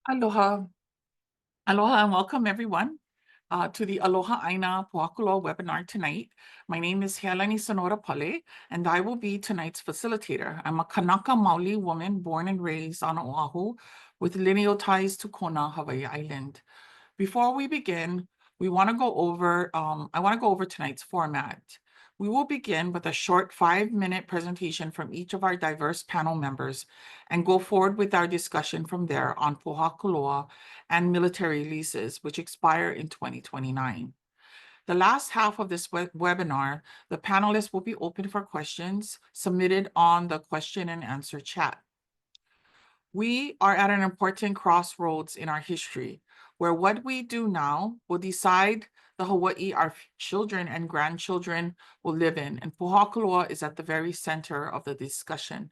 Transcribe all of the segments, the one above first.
Aloha. Aloha and welcome everyone to the Aloha ʻāina Pōhakuloa Webinar tonight. My name is Healani Sonora Pale, and I will be tonight's facilitator. I'm a Kanaka Maoli woman born and raised on Oahu with lineal ties to Kona, Hawaii Island. Before we begin, I want to go over tonight's format. We will begin with a short 5-minute presentation from each of our diverse panel members and go forward with our discussion from there on Pōhakuloa and military leases, which expire in 2029. The last half of this webinar, the panelists will be open for questions submitted on the question and answer chat. We are at an important crossroads in our history, where what we do now will decide the Hawaii our children and grandchildren will live in, and Pōhakuloa is at the very center of the discussion.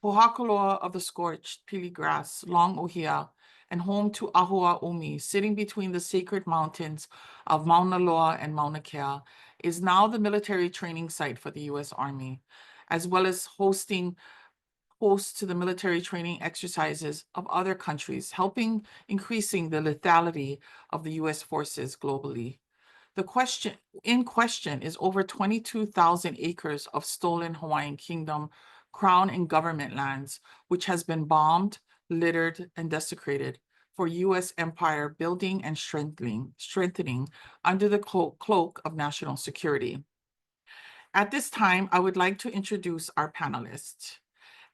Pōhakuloa of the scorched pili grass, long ohia, and home to Ahua Umi, sitting between the sacred mountains of Mauna Loa and Mauna Kea, is now the military training site for the U.S. Army, as well as host to the military training exercises of other countries, helping increasing the lethality of the U.S. forces globally. The question is over 22,000 acres of stolen Hawaiian Kingdom, Crown and government lands, which has been bombed, littered, and desecrated for U.S. empire building and strengthening under the cloak of national security. At this time, I would like to introduce our panelists.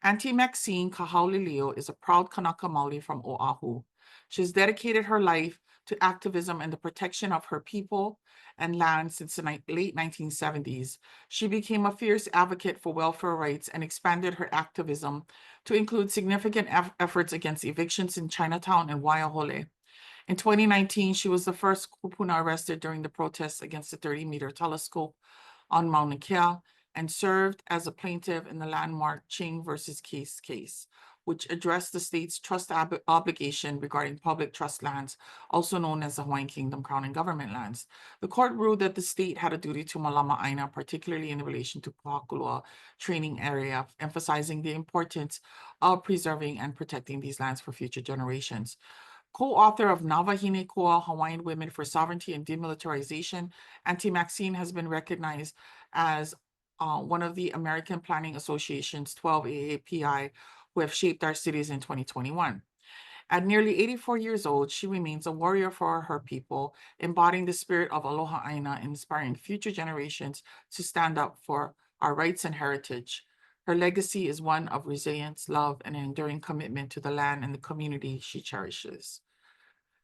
Auntie Maxine Kahaulilio is a proud Kanaka Maoli from Oahu. She has dedicated her life to activism and the protection of her people and land since the late 1970s. She became a fierce advocate for welfare rights and expanded her activism to include significant efforts against evictions in Chinatown and Waiahole. In 2019, she was the first kupuna arrested during the protests against the 30-meter telescope on Mauna Kea, and served as a plaintiff in the landmark Ching versus Case case, which addressed the state's trust obligation regarding public trust lands, also known as the Hawaiian Kingdom, Crown, and government lands. The court ruled that the state had a duty to Malama ʻāina, particularly in relation to Pōhakuloa training area, emphasizing the importance of preserving and protecting these lands for future generations. Co-author of Nawahine Koa, Hawaiian Women for Sovereignty and Demilitarization, Auntie Maxine has been recognized as one of the American Planning Association's 12 AAPI who have shaped our cities in 2021. At nearly 84 years old, she remains a warrior for her people, embodying the spirit of Aloha ʻāina, inspiring future generations to stand up for our rights and heritage. Her legacy is one of resilience, love, and an enduring commitment to the land and the community she cherishes.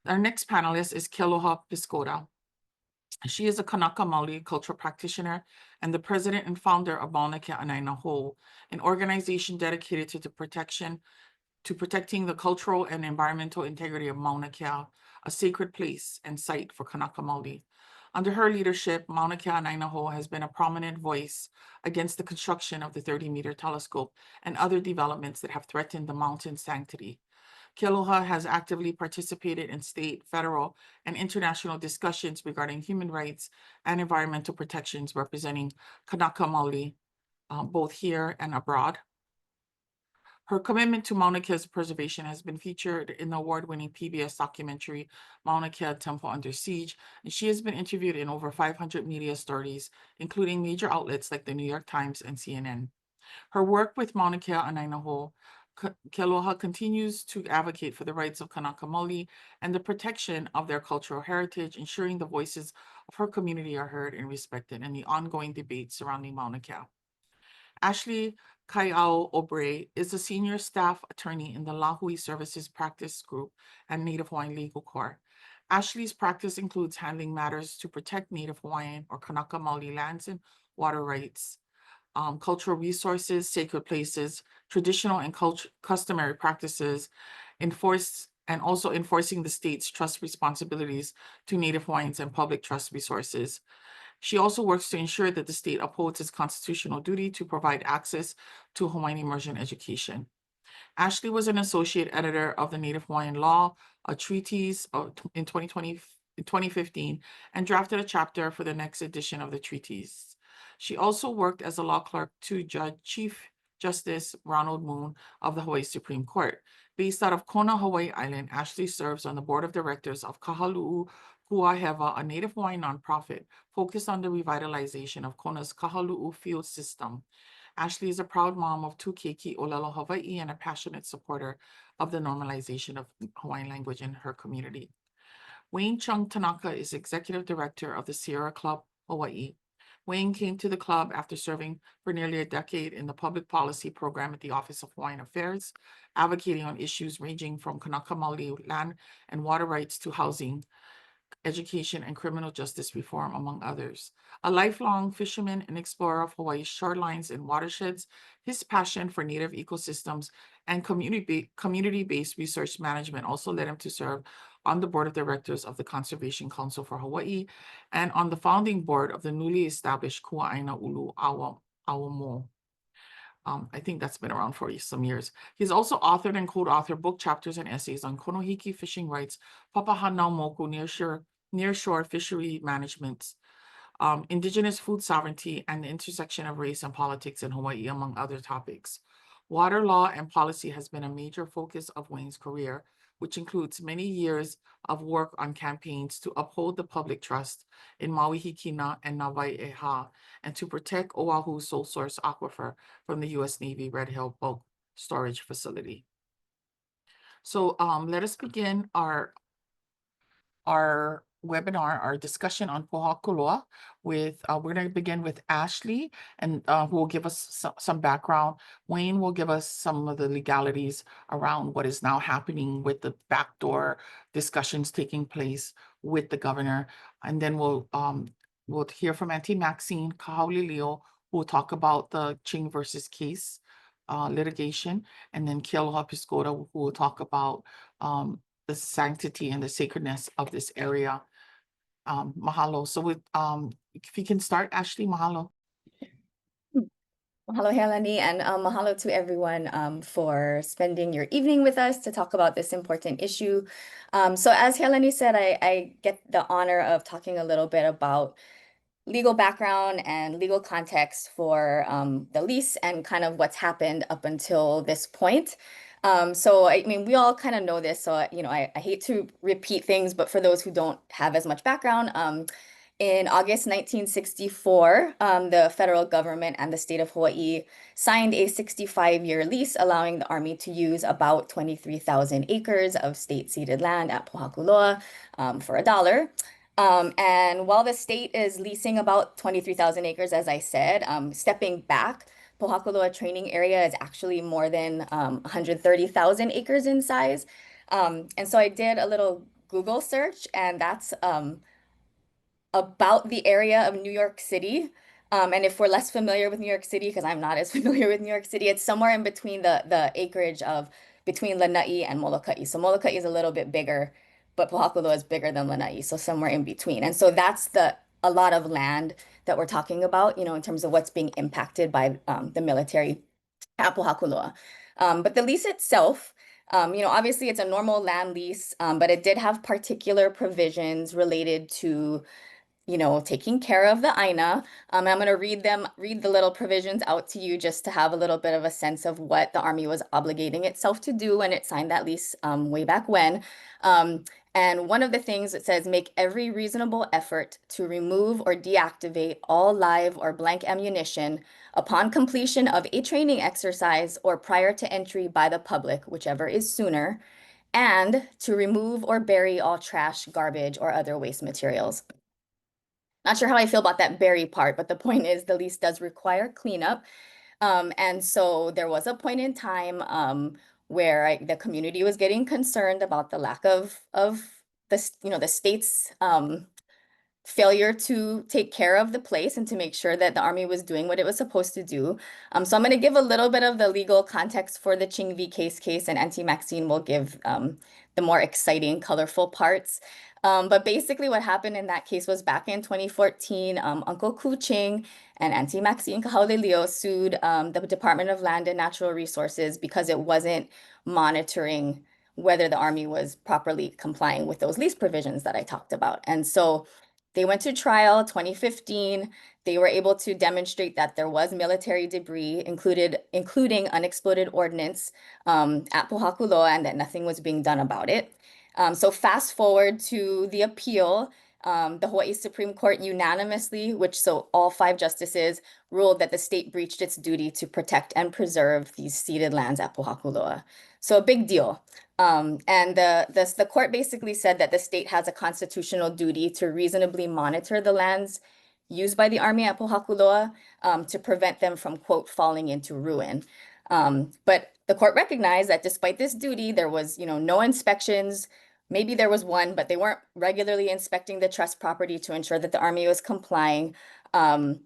Our next panelist is Kealoha Piscota. She is a Kanaka Maoli cultural practitioner and the president and founder of Mauna Kea Ho, an organization dedicated to protecting the cultural and environmental integrity of Mauna Kea, a sacred place and site for Kanaka Maoli. Under her leadership, Mauna Kea Ho has been a prominent voice against the construction of the 30-meter telescope and other developments that have threatened the mountain's sanctity. Kealoha has actively participated in state, federal, and international discussions regarding human rights and environmental protections representing Kanaka Maoli, both here and abroad. Her commitment to Mauna Kea's preservation has been featured in the award-winning PBS documentary, Mauna Kea Temple Under Siege, and she has been interviewed in over 500 media stories, including major outlets like the New York Times and CNN. Her work with Mauna Kea Ho, Kealoha continues to advocate for the rights of Kanaka Maoli and the protection of their cultural heritage, ensuring the voices of her community are heard and respected in the ongoing debate surrounding Mauna Kea. Ashley Kaiao Obre is a senior staff attorney in the Lahui Services Practice Group and Native Hawaiian Legal Corps. Ashley's practice includes handling matters to protect Native Hawaiian or Kanaka Maoli lands and water rights, cultural resources, sacred places, traditional and customary practices, also enforcing the state's trust responsibilities to Native Hawaiians and public trust resources. She also works to ensure that the state upholds its constitutional duty to provide access to Hawaiian immersion education. Ashley was an associate editor of the Native Hawaiian Law, a treatise in 2015, and drafted a chapter for the next edition of the treatise. She also worked as a law clerk to Chief Justice Ronald Moon of the Hawaii Supreme Court. Based out of Kona, Hawaii Island, Ashley serves on the board of directors of Kahalu'u Kuaheva, a Native Hawaiian nonprofit focused on the revitalization of Kona's Kahalu'u field system. Ashley is a proud mom of two keiki Olelo Hawaii and a passionate supporter of the normalization of Hawaiian language in her community. Wayne Chung Tanaka is executive director of the Sierra Club Hawaii. Wayne came to the club after serving for nearly a decade in the public policy program at the Office of Hawaiian Affairs, advocating on issues ranging from Kanaka Maoli land and water rights to housing, education, and criminal justice reform, among others. A lifelong fisherman and explorer of Hawaii's shorelines and watersheds, his passion for native ecosystems and community-based research management also led him to serve on the board of directors of the Conservation Council for Hawaii and on the founding board of the newly established Kua'aina Ulu Awamo. I think that's been around for some years. He's also authored and co-authored book chapters and essays on Konohiki fishing rights, Papahanaumoku nearshore fishery management, indigenous food sovereignty, and the intersection of race and politics in Hawaii, among other topics. Water law and policy has been a major focus of Wayne's career, which includes many years of work on campaigns to uphold the public trust in Maui Hikina and Nawai'eha, and to protect Oahu's sole source aquifer from the U.S. Navy Red Hill bulk storage facility. So let us begin our webinar, our discussion on Pōhakuloa with, we're going to begin with Ashley, and who will give us some background. Wayne will give us some of the legalities around what is now happening with the backdoor discussions taking place with the governor. And then we'll hear from Auntie Maxine Kahaulilio, who will talk about the Ching versus Case litigation, and then Kealoha Piscota, who will talk about the sanctity and the sacredness of this area. Mahalo. So with, if you can start, Ashley, mahalo. Mahalo, Helani, and mahalo to everyone for spending your evening with us to talk about this important issue. So as Helani said, I get the honor of talking a little bit about legal background and legal context for the lease and kind of what's happened up until this point. So I mean, we all kind of know this, so you know, I hate to repeat things, but for those who don't have as much background, in August 1964, the federal government and the state of Hawaii signed a 65-year lease allowing the Army to use about 23,000 acres of state ceded land at Pōhakuloa for $1. And while the state is leasing about 23,000 acres, as I said, stepping back, Pōhakuloa training area is actually more than 130,000 acres in size. And so I did a little Google search, and that's about the area of New York City. And if we're less familiar with New York City, because I'm not as familiar with New York City, it's somewhere in between the acreage of between Lanai and Molokai. So Molokai is a little bit bigger, but Pōhakuloa is bigger than Lanai, so somewhere in between. And so that's a lot of land that we're talking about, you know, in terms of what's being impacted by the military at Pōhakuloa. But the lease itself, you know, obviously it's a normal land lease, but it did have particular provisions related to, you know, taking care of the ʻāina. I'm going to read the little provisions out to you just to have a little bit of a sense of what the Army was obligating itself to do when it signed that lease way back when. And one of the things it says, make every reasonable effort to remove or deactivate all live or blank ammunition upon completion of a training exercise or prior to entry by the public, whichever is sooner, and to remove or bury all trash, garbage, or other waste materials. Not sure how I feel about that bury part, but the point is the lease does require cleanup. And so there was a point in time where the community was getting concerned about the lack of the, you know, the state's failure to take care of the place and to make sure that the Army was doing what it was supposed to do. So I'm going to give a little bit of the legal context for the Ching v. case, and Auntie Maxine will give the more exciting, colorful parts. But basically what happened in that case was back in 2014, Uncle Ku Ching and Auntie Maxine Kahaulilio sued the Department of Land and Natural Resources because it wasn't monitoring whether the Army was properly complying with those lease provisions that I talked about. And so They went to trial 2015. They were able to demonstrate that there was military debris, including unexploded ordnance at Pōhakuloa, and that nothing was being done about it. So fast forward to the appeal, the Hawaii Supreme Court unanimously, so all 5 justices ruled that the state breached its duty to protect and preserve these ceded lands at Pōhakuloa. So a big deal. And the court basically said that the state has a constitutional duty to reasonably monitor the lands used by the Army at Pōhakuloa to prevent them from, quote, falling into ruin. But the court recognized that despite this duty, there was, no inspections. Maybe there was one, but they weren't regularly inspecting the trust property to ensure that the Army was complying. And,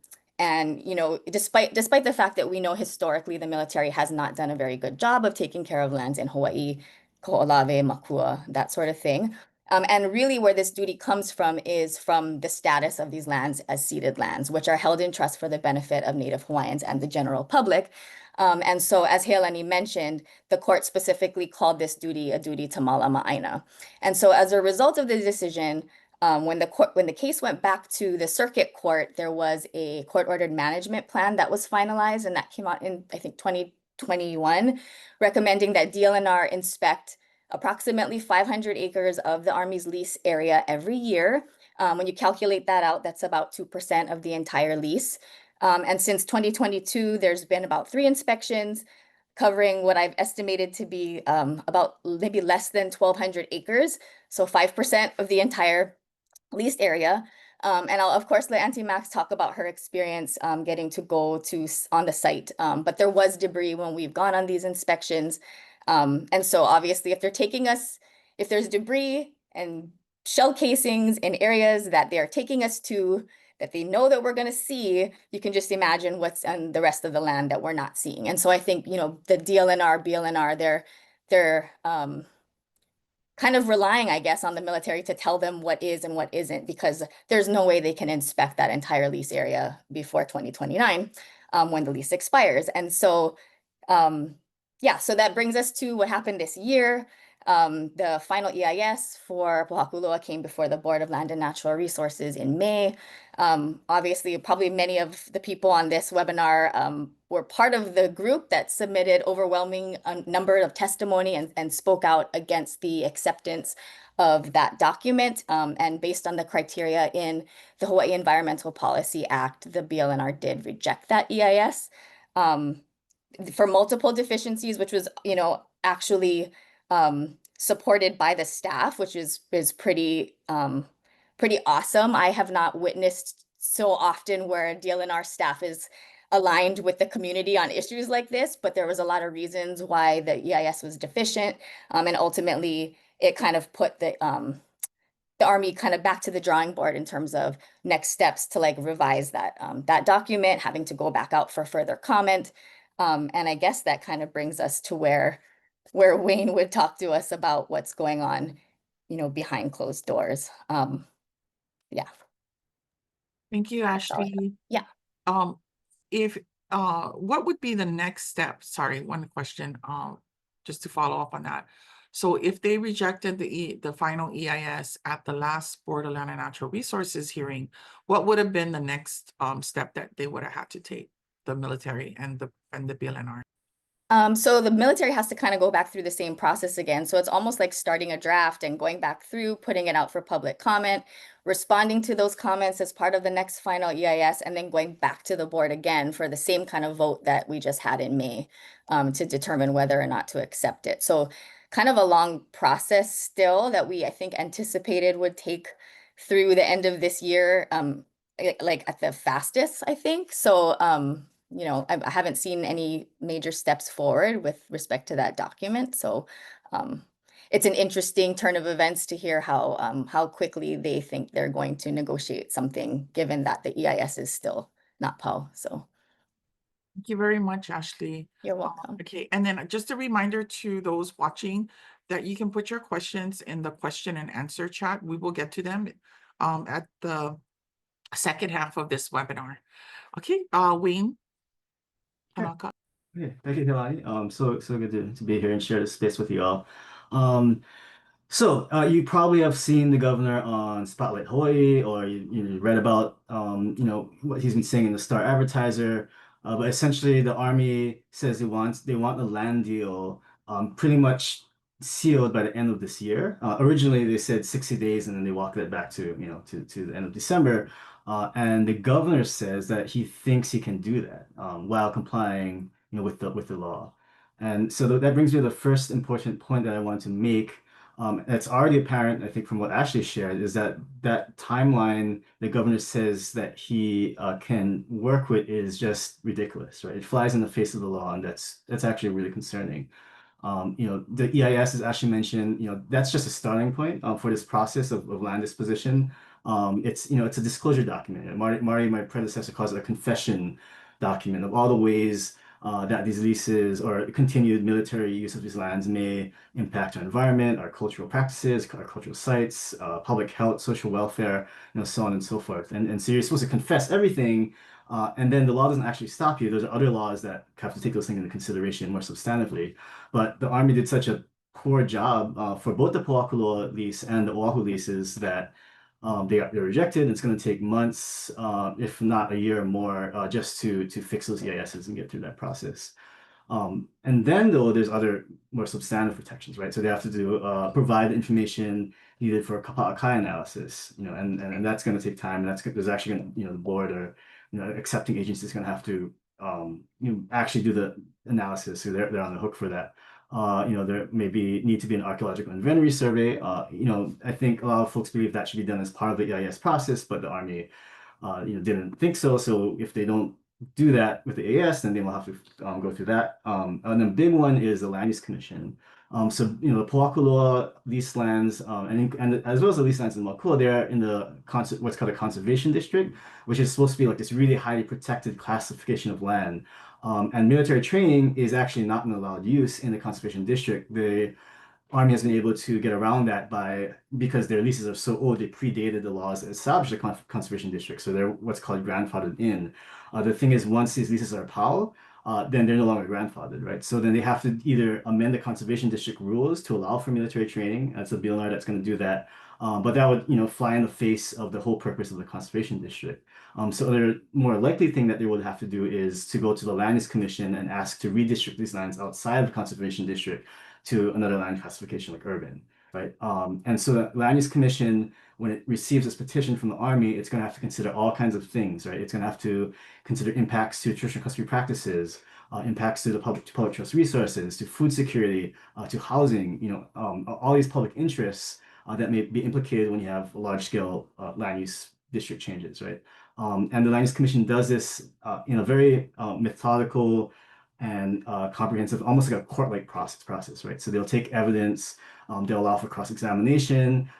despite the fact that we know historically the military has not done a very good job of taking care of lands in Hawaii, Ko'olawe, Makua, that sort of thing. And really where this duty comes from is from the status of these lands as ceded lands, which are held in trust for the benefit of Native Hawaiians and the general public. And so as Healani mentioned, the court specifically called this duty a duty to malama ʻāina. And so as a result of the decision, when the case went back to the circuit court, there was a court-ordered management plan that was finalized, and that came out in, I think, 2021, recommending that DLNR inspect approximately 500 acres of the Army's lease area every year. When you calculate that out, that's about 2% of the entire lease. And since 2022, there's been about 3 inspections covering what I've estimated to be about maybe less than 1,200 acres, so 5% of the entire leased area. And I'll, of course, let Auntie Max talk about her experience getting to go on the site. But there was debris when we've gone on these inspections. And so obviously, if there's debris and shell casings in areas that they are taking us to, that they know that we're going to see, you can just imagine what's on the rest of the land that we're not seeing. And so I think, the DLNR, BLNR, they're kind of relying, I guess, on the military to tell them what is and what isn't, because there's no way they can inspect that entire lease area before 2029 when the lease expires. And so, so that brings us to what happened this year. The final EIS for Pōhakuloa came before the Board of Land and Natural Resources in May. Obviously, probably many of the people on this webinar were part of the group that submitted overwhelming number of testimony and spoke out against the acceptance of that document. And based on the criteria in the Hawaii Environmental Policy Act, the BLNR did reject that EIS for multiple deficiencies, which was, actually supported by the staff, which is pretty awesome. I have not witnessed so often where DLNR staff is aligned with the community on issues like this, but there was a lot of reasons why the EIS was deficient, and ultimately it kind of put the Army kind of back to the drawing board in terms of next steps to revise that document, having to go back out for further comment. And I guess that kind of brings us to where Wayne would talk to us about what's going on, behind closed doors. Yeah. Thank you, Ashley. Yeah. What would be the next step? Sorry, one question, just to follow up on that. So if they rejected the final EIS at the last Board of Land and Natural Resources hearing, what would have been the next step that they would have had to take, the military and the BLNR? So the military has to kind of go back through the same process again. So it's almost like starting a draft and going back through, putting it out for public comment, responding to those comments as part of the next final EIS, and then going back to the board again for the same kind of vote that we just had in May to determine whether or not to accept it. So kind of a long process still that I think anticipated would take through the end of this year, like at the fastest, I think. So, I haven't seen any major steps forward with respect to that document. So it's an interesting turn of events to hear how quickly they think they're going to negotiate something, given that the EIS is still not POW. So thank you very much, Ashley. You're welcome. Okay, and then just a reminder to those watching that you can put your questions in the question and answer chat. We will get to them at the second half of this webinar. Okay, Wayne. Sure. Okay, thank you, Hilani. So good to be here and share this space with you all. So you probably have seen the governor on Spotlight Hawaii, or you read about what he's been saying in the Star Advertiser. But essentially, the Army says they want a land deal pretty much sealed by the end of this year. Originally, they said 60 days, and then they walked it back to to the end of December. And the governor says that he thinks he can do that while complying with the law. And so that brings me to the first important point that I want to make. It's already apparent, I think, from what Ashley shared, is that that timeline the governor says that he can work with is just ridiculous, right? It flies in the face of the law, and that's actually really concerning. The EIS, as Ashley mentioned, that's just a starting point for this process of land disposition. It's a disclosure document. And Mari, my predecessor, calls it a confession document of all the ways that these leases or continued military use of these lands may impact our environment, our cultural practices, our cultural sites, public health, social welfare, so on and so forth. And so you're supposed to confess everything, and then the law doesn't actually stop you. There's other laws that have to take those things into consideration more substantively. But the Army did such a poor job for both the Pōhakuloa lease and the Oahu leases that they're rejected. It's going to take months, if not a year or more, just to fix those EISs and get through that process. And then though, there's other more substantive protections, right? So they have to provide the information needed for a kapa'akai analysis, and that's going to take time. And there's actually going to, the board or accepting agency is going to have to actually do the analysis. So they're on the hook for that. There need to be an archaeological inventory survey. I think a lot of folks believe that should be done as part of the EIS process, but the Army, didn't think so. So if they don't do that with the AS, then they will have to go through that. And the big one is the Land Use Commission. So the Pōhakuloa lease lands, and as well as the lease lands in Makua, they're in the what's called a conservation district, which is supposed to be like this really highly protected classification of land. And military training is actually not an allowed use in the conservation district. The Army has been able to get around that because their leases are so old, they predated the laws that established the conservation district. So they're what's called grandfathered in. The thing is, once these leases are POW, then they're no longer grandfathered, right? So then they have to either amend the conservation district rules to allow for military training. That's a BLNR that's going to do that. But that would, fly in the face of the whole purpose of the conservation district. So the more likely thing that they would have to do is to go to the Land Use Commission and ask to redistrict these lands outside of the conservation district to another land classification like urban, right? And so the Land Use Commission, when it receives this petition from the Army, it's going to have to consider all kinds of things, right? It's going to have to consider impacts to traditional custody practices, impacts to the public trust resources, to food security, to housing, all these public interests that may be implicated when you have large scale land use district changes, right? And the Land Use Commission does this in a very methodical and comprehensive, almost like a court-like process, right? So they'll take evidence, they'll allow for cross-examination.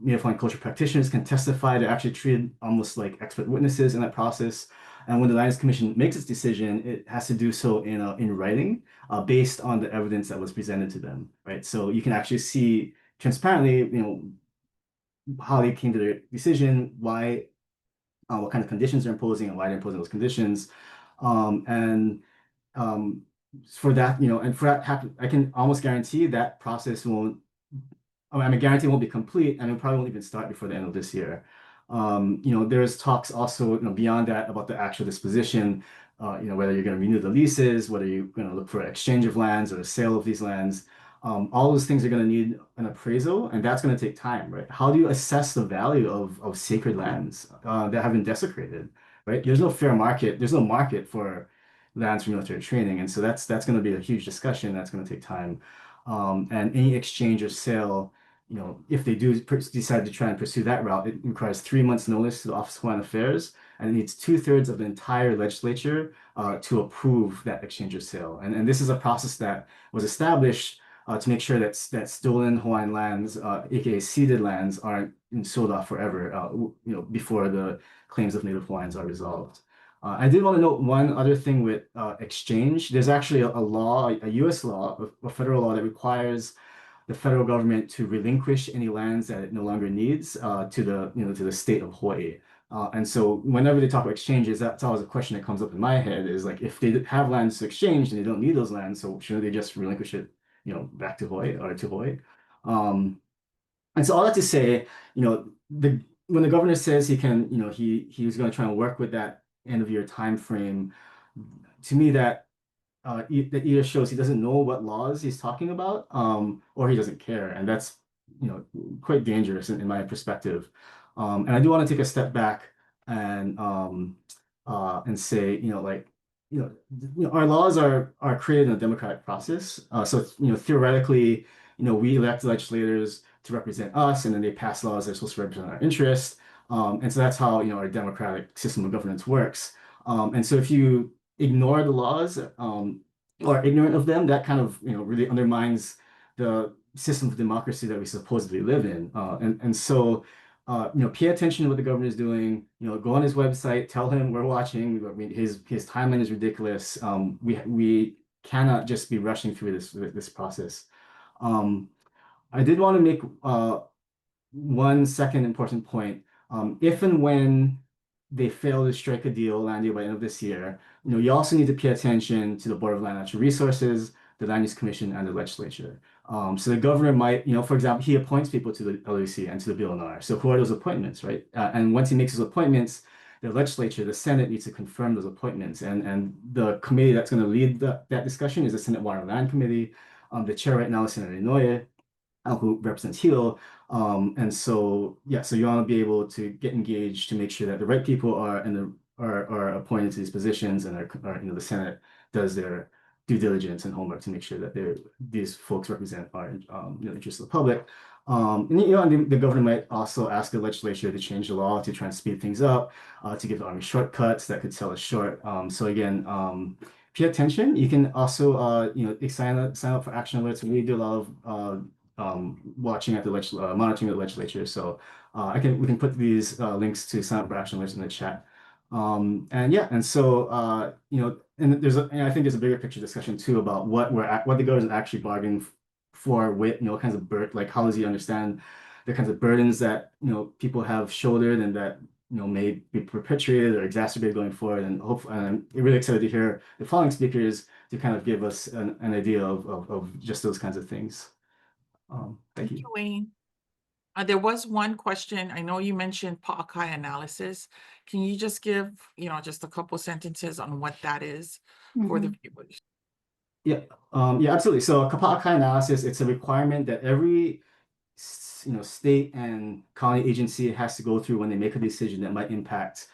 Native Hawaiian culture practitioners can testify. They're actually treated almost like expert witnesses in that process. And when the Land Use Commission makes its decision, it has to do so in writing, based on the evidence that was presented to them, right? So you can actually see transparently, how they came to their decision, why, what kind of conditions they're imposing, and why they're imposing those conditions, and for that, and for that happen, I can almost guarantee that process won't, I mean, guarantee it won't be complete, and it probably won't even start before the end of this year. There's talks also, beyond that about the actual disposition, whether you're going to renew the leases, whether you're going to look for exchange of lands or a sale of these lands. All those things are going to need an appraisal, and that's going to take time, right? How do you assess the value of sacred lands that have been desecrated, right? There's no fair market. There's no market for lands for military training, and so that's going to be a huge discussion. That's going to take time, and any exchange or sale, if they do decide to try and pursue that route, it requires 3 months notice to the Office of Hawaiian Affairs, and it needs 2/3 of the entire legislature to approve that exchange or sale. And this is a process that was established to make sure that stolen Hawaiian lands, aka ceded lands, aren't sold off forever, before the claims of Native Hawaiians are resolved. I did want to note one other thing with exchange. There's actually a law, a U.S. law, a federal law that requires the federal government to relinquish any lands that it no longer needs to the state of Hawaii. And so whenever they talk about exchanges, that's always a question that comes up in my head is like, if they have lands to exchange and they don't need those lands, so shouldn't they just relinquish it, back to Hawaii or to Hawaii? And so all that to say, when the governor says he can, he's going to try and work with that end of year time frame, to me that that either shows he doesn't know what laws he's talking about, or he doesn't care, and that's quite dangerous in my perspective. And I do want to take a step back and say, our laws are created in a democratic process. So theoretically, we elect legislators to represent us, and then they pass laws that are supposed to represent our interests. And so that's how our democratic system of governance works. And so if you ignore the laws or are ignorant of them, that kind of really undermines the system of democracy that we supposedly live in. And so pay attention to what the governor is doing. Go on his website, tell him we're watching. I mean, his timeline is ridiculous. We cannot just be rushing through this process. I did want to make one second important point. If and when they fail to strike a deal land deal by the end of this year, you also need to pay attention to the Board of Land Natural Resources, the Land Use Commission, and the legislature. So the governor might, for example, he appoints people to the LUC and to the BLNR. So who are those appointments, right? And once he makes those appointments, the legislature, the Senate needs to confirm those appointments. And the committee that's going to lead that discussion is the Senate Water and Land Committee. The chair right now is Senator Inoue, who represents Hilo. And so, yeah, so you want to be able to get engaged to make sure that the right people are appointed to these positions, and the Senate does their due diligence and homework to make sure that these folks represent our interests of the public. And the governor might also ask the legislature to change the law to try and speed things up, to give the Army shortcuts that could sell us short. So again, pay attention. You can also sign up for action alerts. We do a lot of watching at the monitoring the legislature. So we can put these links to sign up for action alerts in the chat. And so and I think there's a bigger picture discussion too about what the government is actually bargaining for with what kinds of like how does he understand the kinds of burdens that people have shouldered and that may be perpetuated or exacerbated going forward. And hopefully, I'm really excited to hear the following speakers to kind of give us an idea of just those kinds of things. Thank you. Wayne. There was one question. I know you mentioned Pa'akai analysis. Can you just give, just a couple sentences on what that is for the viewers? Yeah, absolutely. So Pa'akai analysis, it's a requirement that every state and county agency has to go through when they make a decision that might impact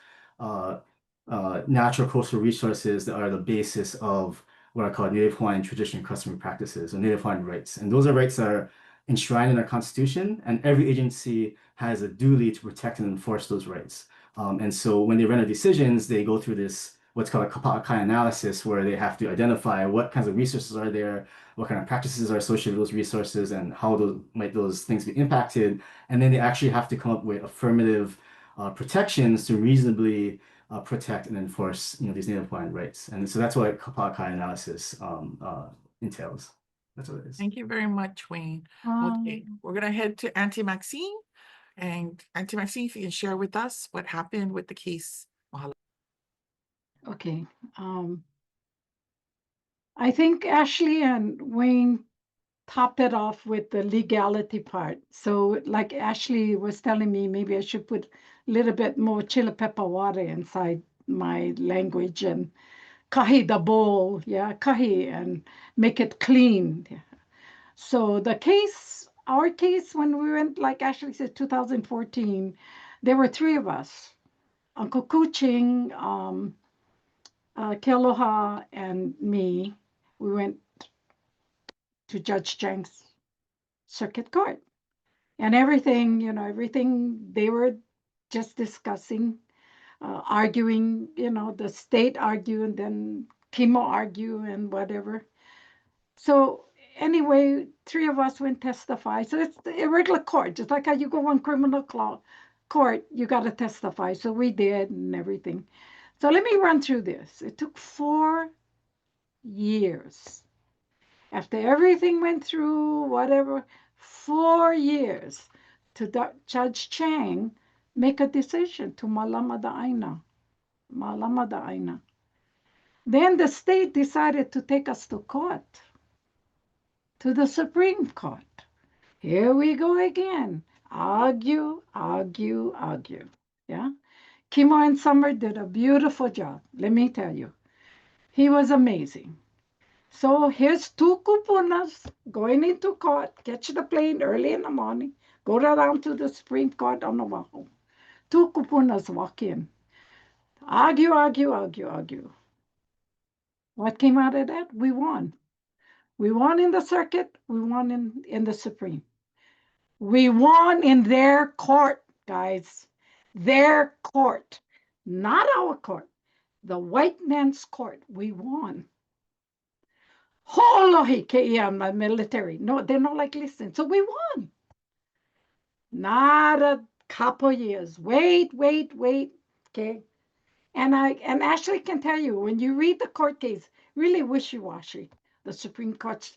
natural coastal resources that are the basis of what are called Native Hawaiian tradition, custom, and practices, or Native Hawaiian rights. And those are rights that are enshrined in our Constitution, and every agency has a duty to protect and enforce those rights. And so when they render decisions, they go through this what's called a Pa'akai analysis, where they have to identify what kinds of resources are there, what kind of practices are associated with those resources, and how those things be impacted. And then they actually have to come up with affirmative protections to reasonably protect and enforce these Native Hawaiian rights. And so that's what Pa'akai analysis entails. That's what it is. Thank you very much, Wayne. Okay, we're going to head to Auntie Maxine. And Auntie Maxine, if you can share with us what happened with the case. Mahalo. Okay. I think Ashley and Wayne topped it off with the legality part. So like Ashley was telling me, maybe I should put a little bit more chili pepper water inside my language and kahi the bowl, kahi, and make it clean. So the case, our case, when we went, like Ashley said, 2014, there were three of us, Uncle Kuching, Aloha, and me. We went to Judge Chang's circuit court, and everything they were just discussing, arguing, the state arguing, then Kimo argue and whatever. So anyway, three of us went testify. So it's a regular court, just like how you go on criminal court, you got to testify. So we did and everything. So let me run through this. It took 4 years. After everything went through, whatever, 4 years to Judge Chang make a decision to Malama da ʻāina. Malama da ʻāina. Then the state decided to take us to court, to the Supreme Court. Here we go again. Argue, argue, argue. Yeah. Kimo and Summer did a beautiful job. Let me tell you. He was amazing. So here's two kupunas going into court, catch the plane early in the morning, go down to the Supreme Court on Oahu. Two kupunas walk in. Argue, argue, argue, argue. What came out of that? We won. We won in the circuit. We won in the Supreme. We won in their court, guys. Their court, not our court. The white man's court. We won. Holohi keia military. No, they're not like listening. So we won. Not a couple years. Wait. Okay. And Ashley can tell you, when you read the court case, really wishy-washy. The Supreme Court's,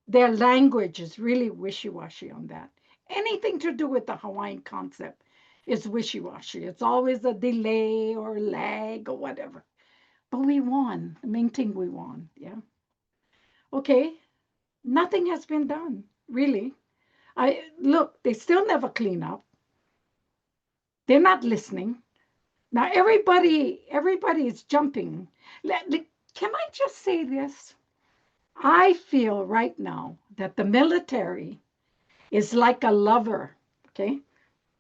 their language is really wishy-washy on that. Anything to do with the Hawaiian concept is wishy-washy. It's always a delay or lag or whatever. But we won. The main thing, we won. Yeah. Okay. Nothing has been done, really. Look, they still never clean up. They're not listening. Now everybody is jumping. Can I just say this? I feel right now that the military is like a lover, okay?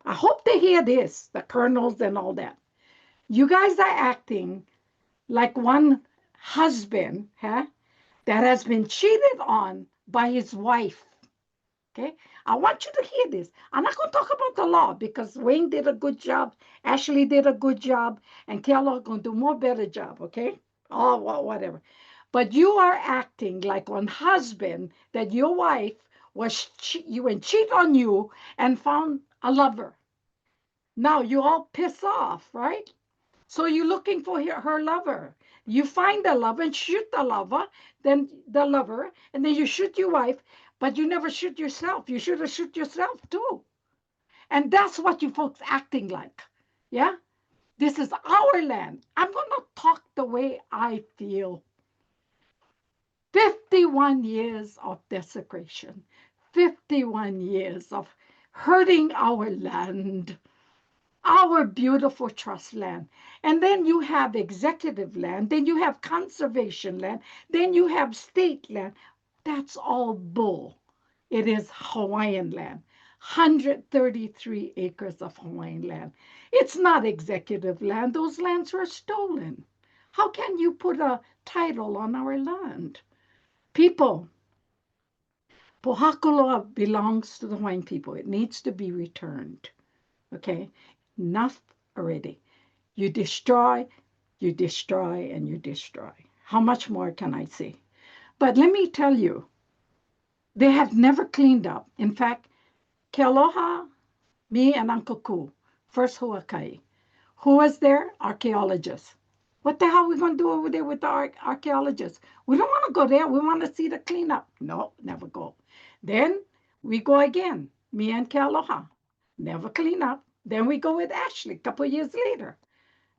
I hope they hear this, the colonels and all that. You guys are acting like one husband, huh, that has been cheated on by his wife, okay? I want you to hear this. I'm not going to talk about the law because Wayne did a good job, Ashley did a good job, and Kealoha going to do more better job, okay? Oh, well, whatever. But you are acting like one husband that your wife you went cheat on you and found a lover. Now you all piss off, right? So you're looking for her lover. You find the lover and shoot the lover, then the lover, and then you shoot your wife, but you never shoot yourself. You should have shoot yourself too. And that's what you folks acting like. Yeah? This is our land. I'm going to talk the way I feel. 51 years of desecration, 51 years of hurting our land, our beautiful trust land. And then you have executive land, then you have conservation land, then you have state land. That's all bull. It is Hawaiian land. 133 acres of Hawaiian land. It's not executive land. Those lands were stolen. How can you put a title on our land? People, Pōhakuloa belongs to the Hawaiian people. It needs to be returned. Okay? Enough already. You destroy, and you destroy. How much more can I say? But let me tell you, they have never cleaned up. In fact, Kealoha, me and Uncle Ku, first Huakai. Who was there? Archaeologists. What the hell are we going to do over there with the archaeologists? We don't want to go there. We want to see the cleanup. No, never go. Then we go again, me and Kealoha. Never clean up. Then we go with Ashley a couple of years later.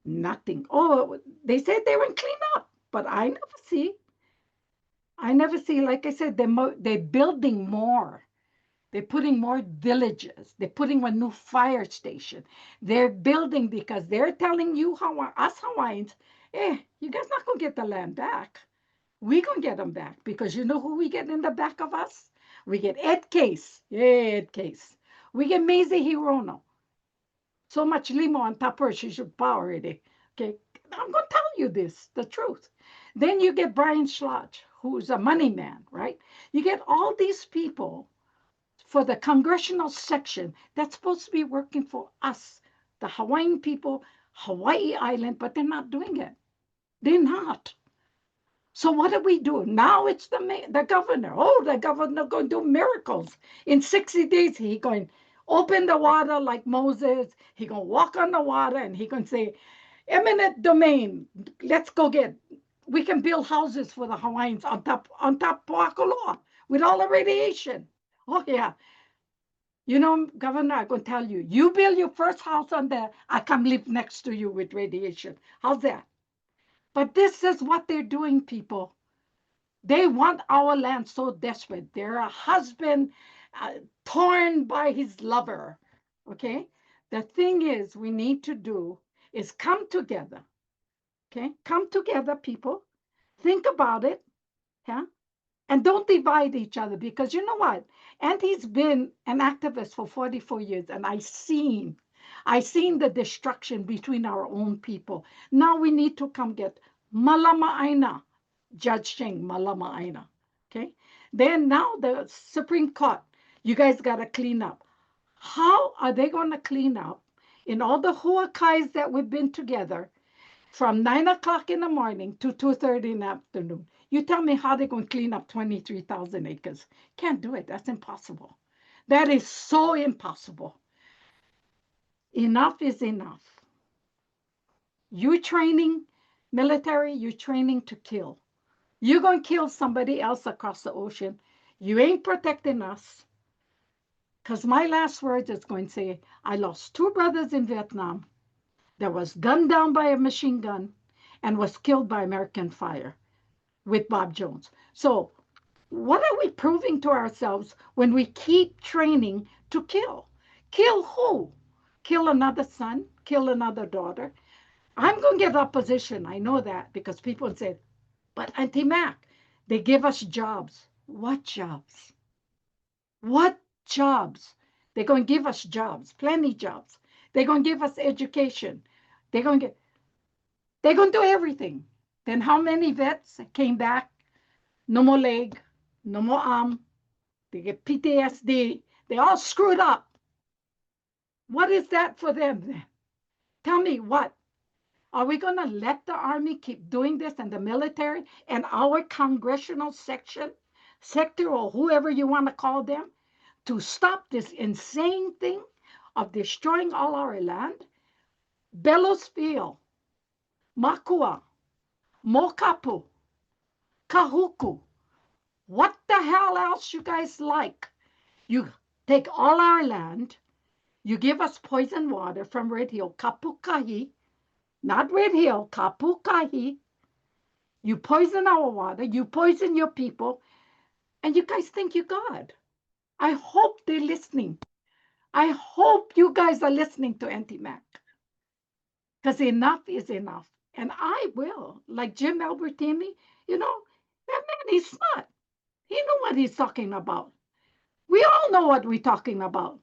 Nothing. Oh, they said they were clean up, but I never see. Like I said, they're building more. They're putting more villages. They're putting a new fire station. They're building because they're telling you, us Hawaiians, you guys not going to get the land back. We're going to get them back because you know who we get in the back of us? We get Ed Case. Yeah, Ed Case. We get Maisie Hirono. So much limo on top of her, she should power it. Okay, I'm going to tell you this, the truth. Then you get Brian Schlotch, who's a money man, right? You get all these people for the congressional section that's supposed to be working for us, the Hawaiian people, Hawaii Island, but they're not doing it. They're not. So what do we do? Now it's the governor. Oh, the governor going to do miracles. In 60 days, he going to open the water like Moses. He going to walk on the water and he going to say, eminent domain, let's go get, we can build houses for the Hawaiians on top Pōhakuloa with all the radiation. Oh, yeah. You know, Governor, I'm going to tell you, you build your first house on there, I come live next to you with radiation. How's that? But this is what they're doing, people. They want our land so desperate. They're a husband torn by his lover. Okay? The thing is, we need to do is come together. Okay? Come together, people. Think about it. Yeah? And don't divide each other, because you know what? Auntie's been an activist for 44 years, and I seen the destruction between our own people. Now we need to come get malama ʻāina, Judge Cheng, malama ʻāina. Okay? Then now the Supreme Court, you guys got to clean up. How are they going to clean up in all the huakais that we've been together from 9 o'clock in the morning to 2:30 in the afternoon? You tell me how they're going to clean up 23,000 acres. Can't do it. That's impossible. That is so impossible. Enough is enough. You training military, you training to kill. You're going to kill somebody else across the ocean. You ain't protecting us. Because my last words is going to say, I lost 2 brothers in Vietnam that was gunned down by a machine gun and was killed by American fire with Bob Jones. So what are we proving to ourselves when we keep training to kill? Kill who? Kill another son? Kill another daughter? I'm going to get opposition. I know that, because people say, but Auntie Mac, they give us jobs. What jobs? What jobs? They're going to give us jobs, plenty jobs. They're going to give us education. They're going to do everything. Then how many vets came back? No more leg, no more arm. They get PTSD. They all screwed up. What is that for them then? Tell me what? Are we going to let the Army keep doing this, and the military and our congressional sector, or whoever you want to call them, to stop this insane thing of destroying all our land? Bellows Field, Makua, Mokapu, Kahuku. What the hell else you guys like? You take all our land, you give us poison water from Red Hill, Kapukahi, not Red Hill, Kapukahi. You poison our water, you poison your people, and you guys think you're God. I hope they're listening. I hope you guys are listening to Auntie Mac. Because enough is enough. And I will, like Jim Albertini, that man, he's smart. He know what he's talking about. We all know what we're talking about.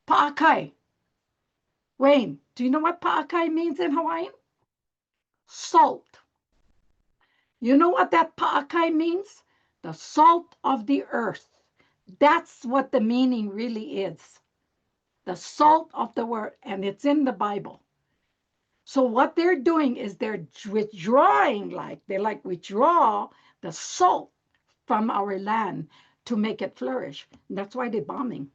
Pa'akai. Wayne, do you know what pa'akai means in Hawaiian? Salt. You know what that pa'akai means? The salt of the earth. That's what the meaning really is. The salt of the word, and it's in the Bible. So what they're doing is they're withdrawing, they withdraw the salt from our land to make it flourish. And that's why they're bombing.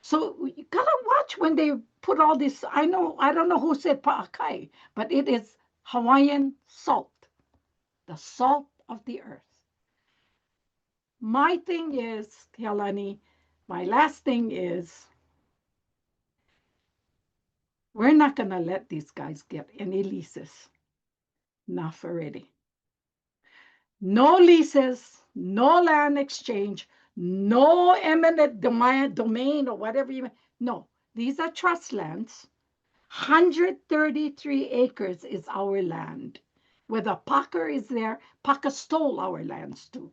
So you gotta watch when they put all this. I don't know who said pa'akai, but it is Hawaiian salt, the salt of the earth. My thing is, Kealani, my last thing is, we're not gonna let these guys get any leases. Not for ready. No leases, no land exchange, no eminent domain or whatever no, these are trust lands. 133 acres is our land. Where the Paka is there, Paka stole our lands too.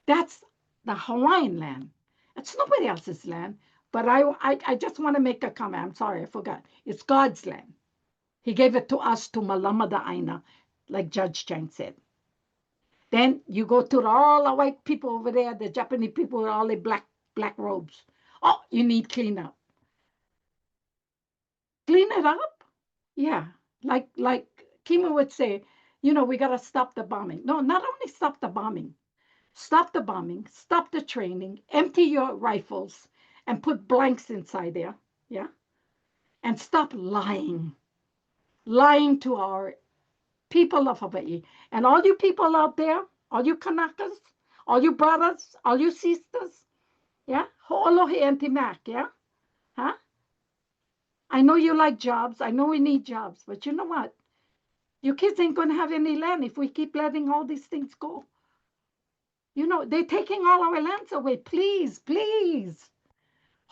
That's the Hawaiian land. It's nobody else's land. But I just want to make a comment. I'm sorry, I forgot. It's God's land. He gave it to us, to malama ʻāina, like Judge Chang said. Then you go to all the white people over there, the Japanese people with all the black robes. Oh, you need cleanup. Clean it up? Yeah. Like Kima would say, we got to stop the bombing. No, not only stop the bombing. Stop the bombing, stop the training, empty your rifles and put blanks inside there. Yeah. And stop lying to our people of Hawaii. And all you people out there, all you Kanakas, all you brothers, all you sisters, yeah, ho'olohe Auntie Mac, yeah, huh? I know you like jobs. I know we need jobs, but you know what? Your kids ain't going to have any land if we keep letting all these things go. You know, they're taking all our lands away. Please, please.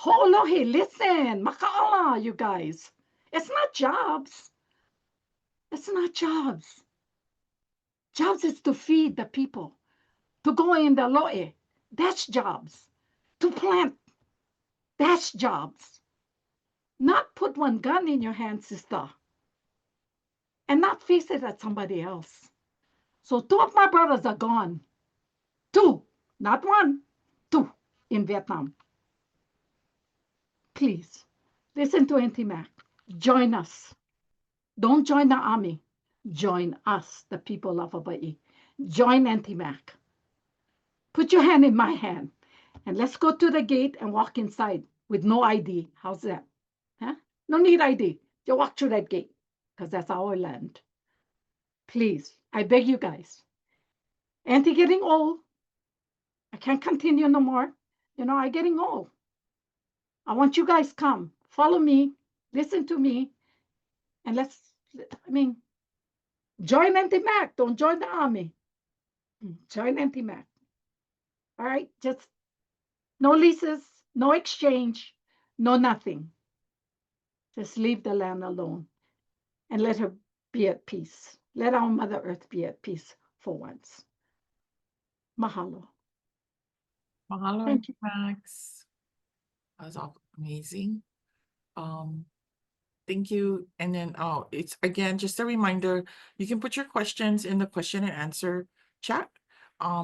Holohe, listen. Maka'ala, you guys. It's not jobs. It's not jobs. Jobs is to feed the people, to go in the loe. That's jobs. To plant. That's jobs. Not put one gun in your hand, sister, and not face it at somebody else. So 2 of my brothers are gone. 2, not 1, 2 in Vietnam. Please, listen to Auntie Mac. Join us. Don't join the army. Join us, the people of Hawaii. Join Auntie Mac. Put your hand in my hand, and let's go to the gate and walk inside with no ID. How's that? Huh? No need ID. You walk through that gate, because that's our land. Please, I beg you guys. Auntie getting old. I can't continue no more. You know, I'm getting old. I want you guys come. Follow me. Listen to me. And join Auntie Mac. Don't join the army. Join Auntie Mac. All right? Just no leases, no exchange, no nothing. Just leave the land alone and let her be at peace. Let our Mother Earth be at peace for once. Mahalo. Mahalo, Thank Auntie Max. That was all amazing. Thank you. And then, it's again, just a reminder, you can put your questions in the question and answer chat.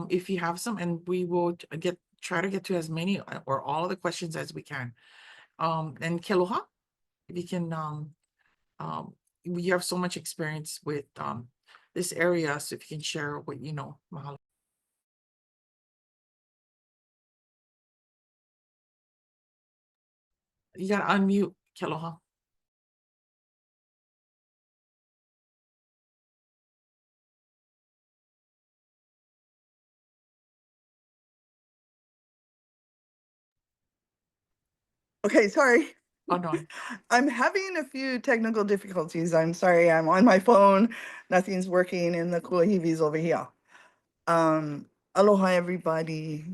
If you have some, and we will try to get to as many or all of the questions as we can. And Kealoha, if you can, you have so much experience with this area, so if you can share what you know. Mahalo. You gotta unmute, Kealoha. Okay, sorry. Oh no. I'm having a few technical difficulties. I'm sorry. I'm on my phone. Nothing's working in the kuahivis over here. Aloha, everybody.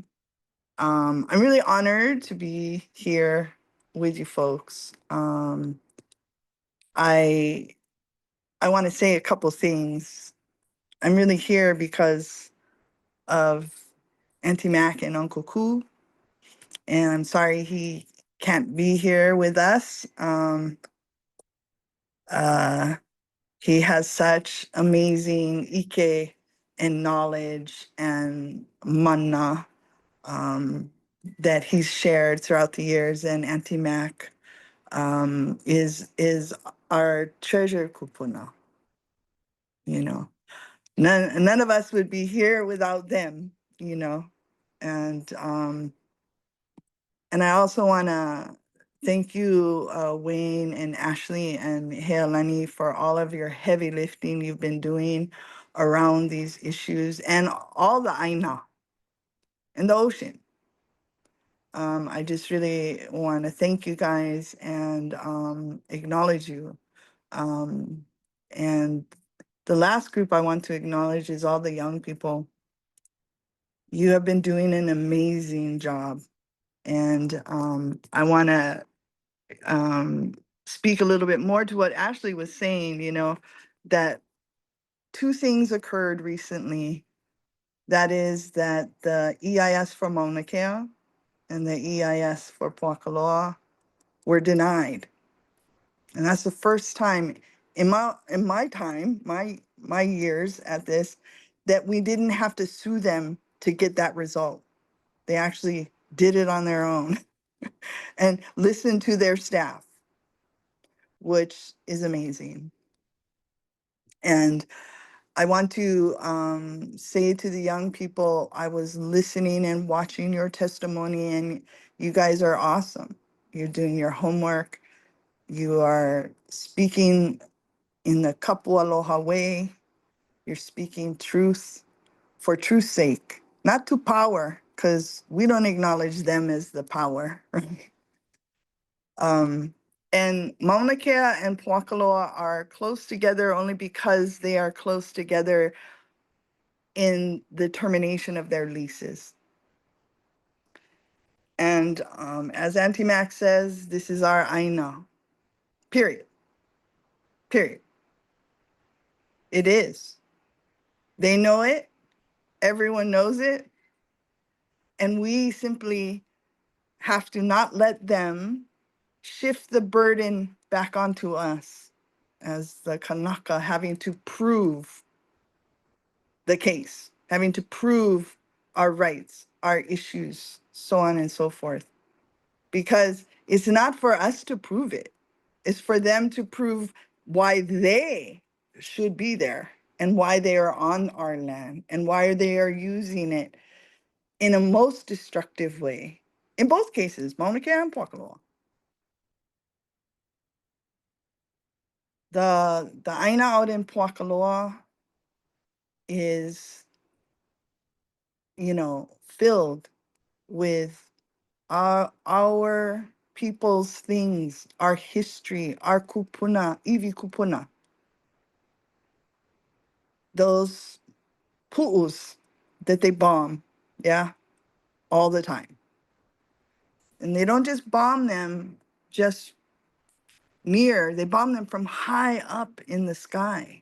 I'm really honored to be here with you folks. I want to say a couple things. I'm really here because of Auntie Mac and Uncle Ku, and I'm sorry he can't be here with us. He has such amazing ike and knowledge and mana that he's shared throughout the years, and Auntie Mac is our treasure kupuna. You know, none of us would be here without them. You know, and I also want to thank you, Wayne and Ashley and Healani, for all of your heavy lifting you've been doing around these issues, and all the ʻāina in the ocean. I just really want to thank you guys and acknowledge you. And the last group I want to acknowledge is all the young people. You have been doing an amazing job. And I want to speak a little bit more to what Ashley was saying, you know, that 2 things occurred recently. That is that the EIS for Mauna Kea and the EIS for Pōhakuloa were denied. And that's the first time in my time, my years at this, that we didn't have to sue them to get that result. They actually did it on their own and listened to their staff, which is amazing. And I want to say to the young people, I was listening and watching your testimony, and you guys are awesome. You're doing your homework. You are speaking in the kapu aloha way. You're speaking truth for truth's sake, not to power, because we don't acknowledge them as the power, right? And Mauna Kea and Pōhakuloa are close together only because they are close together in the termination of their leases. And as Auntie Max says, this is our ʻāina, period. Period. It is. They know it. Everyone knows it. And we simply have to not let them shift the burden back onto us as the Kanaka, having to prove the case, having to prove our rights, our issues, so on and so forth. Because it's not for us to prove it. It's for them to prove why they should be there and why they are on our land and why they are using it in a most destructive way. In both cases, Mauna Kea and Pōhakuloa. The ʻāina out in Pōhakuloa is, filled with our people's things, our history, our kupuna, iwi kupuna. Those pu'us that they bomb, yeah, all the time. And they don't just bomb them just near, they bomb them from high up in the sky.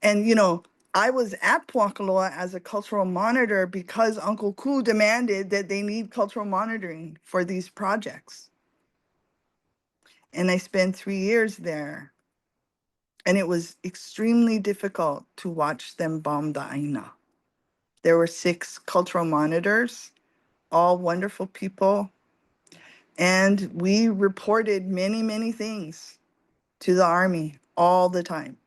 And, I was at Pōhakuloa as a cultural monitor because Uncle Ku demanded that they need cultural monitoring for these projects. And I spent 3 years there. And it was extremely difficult to watch them bomb the ʻāina. There were 6 cultural monitors, all wonderful people. And we reported many, many things to the Army all the time.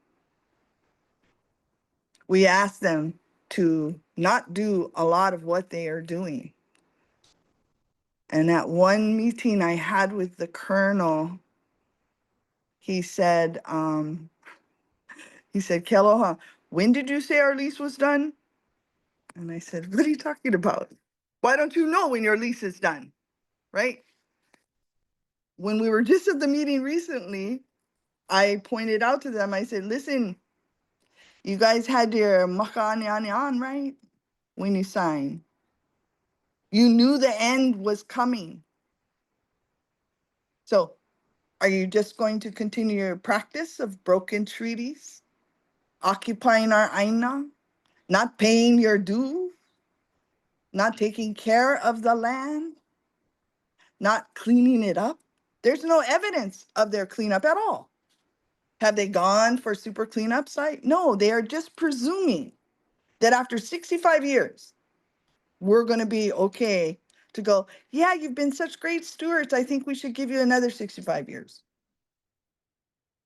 We asked them to not do a lot of what they are doing. And at one meeting I had with the colonel, he said, Kealoha, when did you say our lease was done? And I said, what are you talking about? Why don't you know when your lease is done, right? When we were just at the meeting recently, I pointed out to them, I said, listen, you guys had your maka'aneane, right? When you signed. You knew the end was coming. So are you just going to continue your practice of broken treaties, occupying our ʻāina, not paying your due, not taking care of the land, not cleaning it up? There's no evidence of their cleanup at all. Have they gone for super cleanup site? No, they are just presuming that after 65 years, we're going to be okay to go, yeah, you've been such great stewards. I think we should give you another 65 years.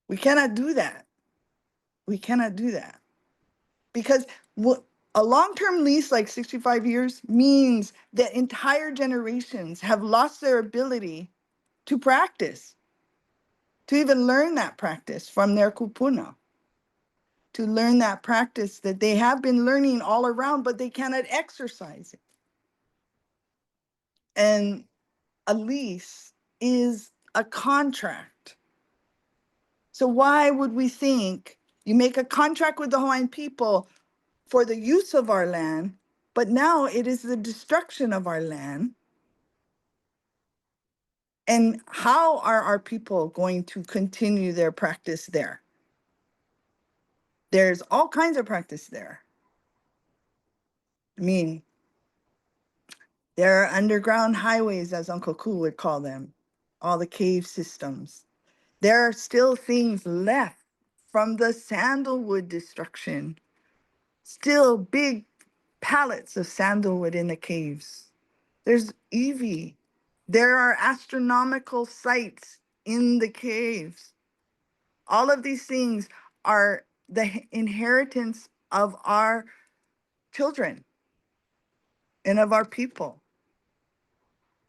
We cannot do that. We cannot do that. Because a long-term lease like 65 years means that entire generations have lost their ability to practice, to even learn that practice from their kupuna, to learn that practice that they have been learning all around, but they cannot exercise it. And a lease is a contract. So why would we think you make a contract with the Hawaiian people for the use of our land, but now it is the destruction of our land? And how are our people going to continue their practice there? There's all kinds of practice there. I mean, there are underground highways, as Uncle Ku would call them, all the cave systems. There are still things left from the sandalwood destruction. Still big pallets of sandalwood in the caves. There's iwi. There are astronomical sites in the caves. All of these things are the inheritance of our children and of our people.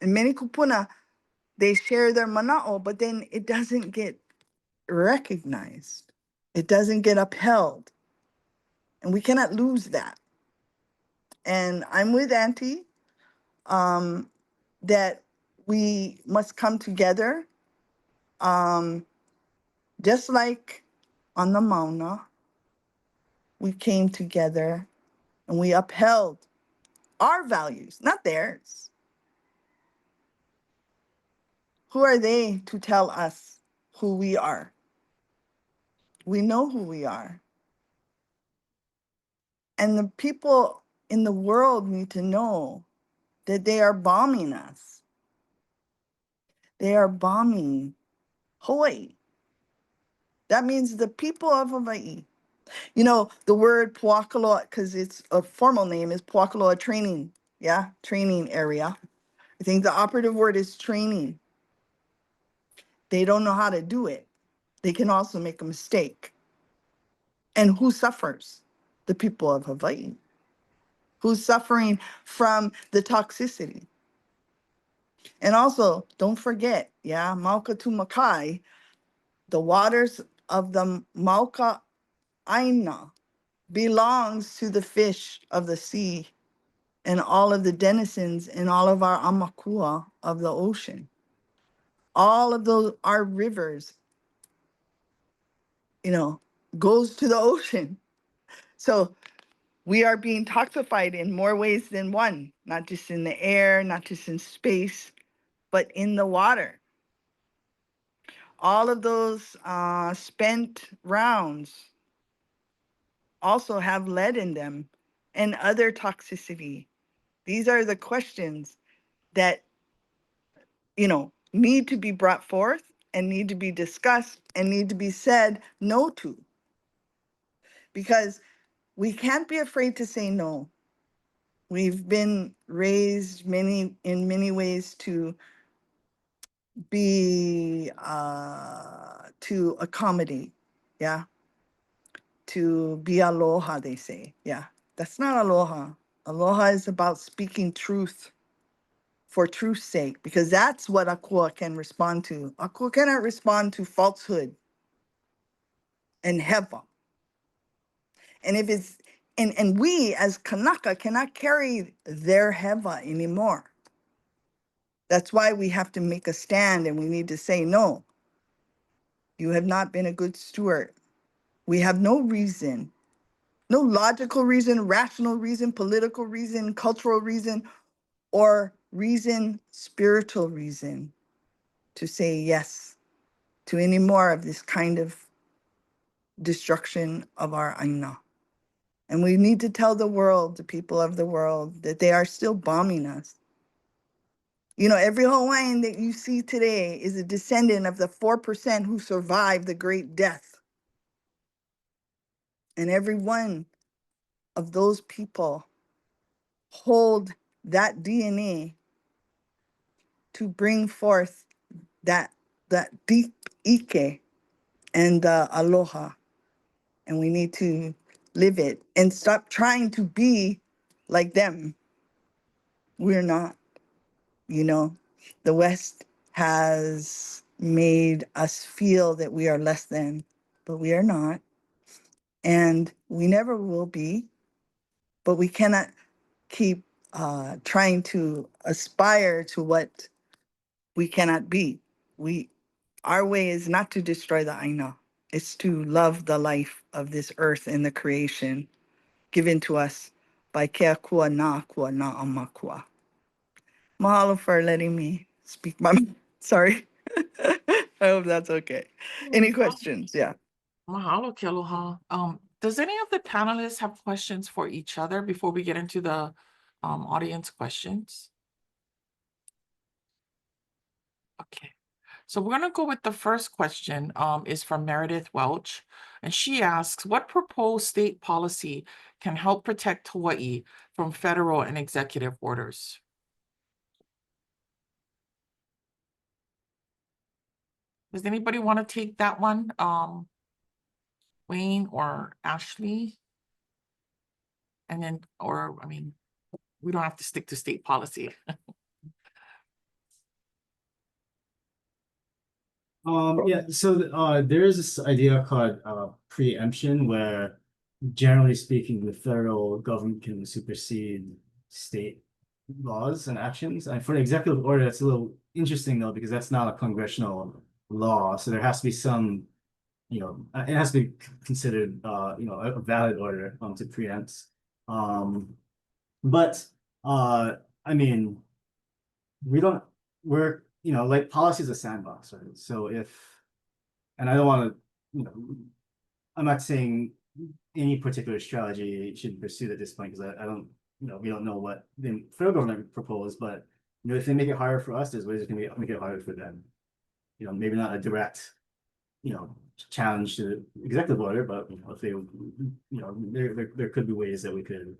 And many kupuna, they share their mana'o, but then it doesn't get recognized. It doesn't get upheld. And we cannot lose that. And I'm with Auntie that we must come together, just like on the Mauna. we came together and we upheld our values, not theirs. Who are they to tell us who we are? We know who we are. And the people in the world need to know that they are bombing us. They are bombing Hawaii. That means the people of Hawaii. You know, the word Pōhakuloa, because it's a formal name, is Pōhakuloa training. Yeah, training area. I think the operative word is training. They don't know how to do it. They can also make a mistake. And who suffers? The people of Hawaii. Who's suffering from the toxicity? And also, don't forget, yeah, Mauka tu Makai, the waters of the Mauka ʻāina belongs to the fish of the sea and all of the denizens and all of our amakua of the ocean. All of those, our rivers, you know, goes to the ocean. So we are being toxified in more ways than one, not just in the air, not just in space, but in the water. All of those spent rounds also have lead in them and other toxicity. These are the questions that, you know, need to be brought forth and need to be discussed and need to be said no to. Because we can't be afraid to say no. We've been raised in many ways to be, to accommodate, yeah? To be aloha, they say, yeah. That's not aloha. Aloha is about speaking truth for truth's sake, because that's what Akua can respond to. Akua cannot respond to falsehood and heva. And if it's, and we as Kanaka cannot carry their heva anymore. That's why we have to make a stand and we need to say, no, you have not been a good steward. We have no reason, no logical reason, rational reason, political reason, cultural reason, or reason, spiritual reason to say yes to any more of this kind of destruction of our ʻāina. And we need to tell the world, the people of the world, that they are still bombing us. You know, every Hawaiian that you see today is a descendant of the 4% who survived the Great Death. And every one of those people hold that DNA to bring forth that deep ike and the aloha. And we need to live it and stop trying to be like them. We're not, you know. The West has made us feel that we are less than, but we are not. And we never will be, but we cannot keep trying to aspire to what we cannot be. Our way is not to destroy the ʻāina. It's to love the life of this earth and the creation given to us by Ke Akua Na Akua Na Amakua. Mahalo for letting me speak my mind. Sorry. I hope that's okay. Any questions? Yeah. Mahalo, ke aloha. Does any of the panelists have questions for each other before we get into the audience questions? Okay. So we're going to go with the first question is from Meredith Welch. And she asks, what proposed state policy can help protect Hawaii from federal and executive orders? Does anybody want to take that one? Wayne or Ashley? And then, or, I mean, we don't have to stick to state policy. Yeah, so there is this idea called preemption, where generally speaking, the federal government can supersede state laws and actions. And for an executive order, that's a little interesting though, because that's not a congressional law. So there has to be some it has to be considered, a valid order to preempt. But I mean, we're, like policy is a sandbox, right? So and I don't want to, I'm not saying any particular strategy should be pursued at this point because I don't, we don't know what the federal government proposed, but if they make it harder for us, there's ways to make it harder for them. Maybe not a direct, challenge to the executive order, but if they, there could be ways that we could,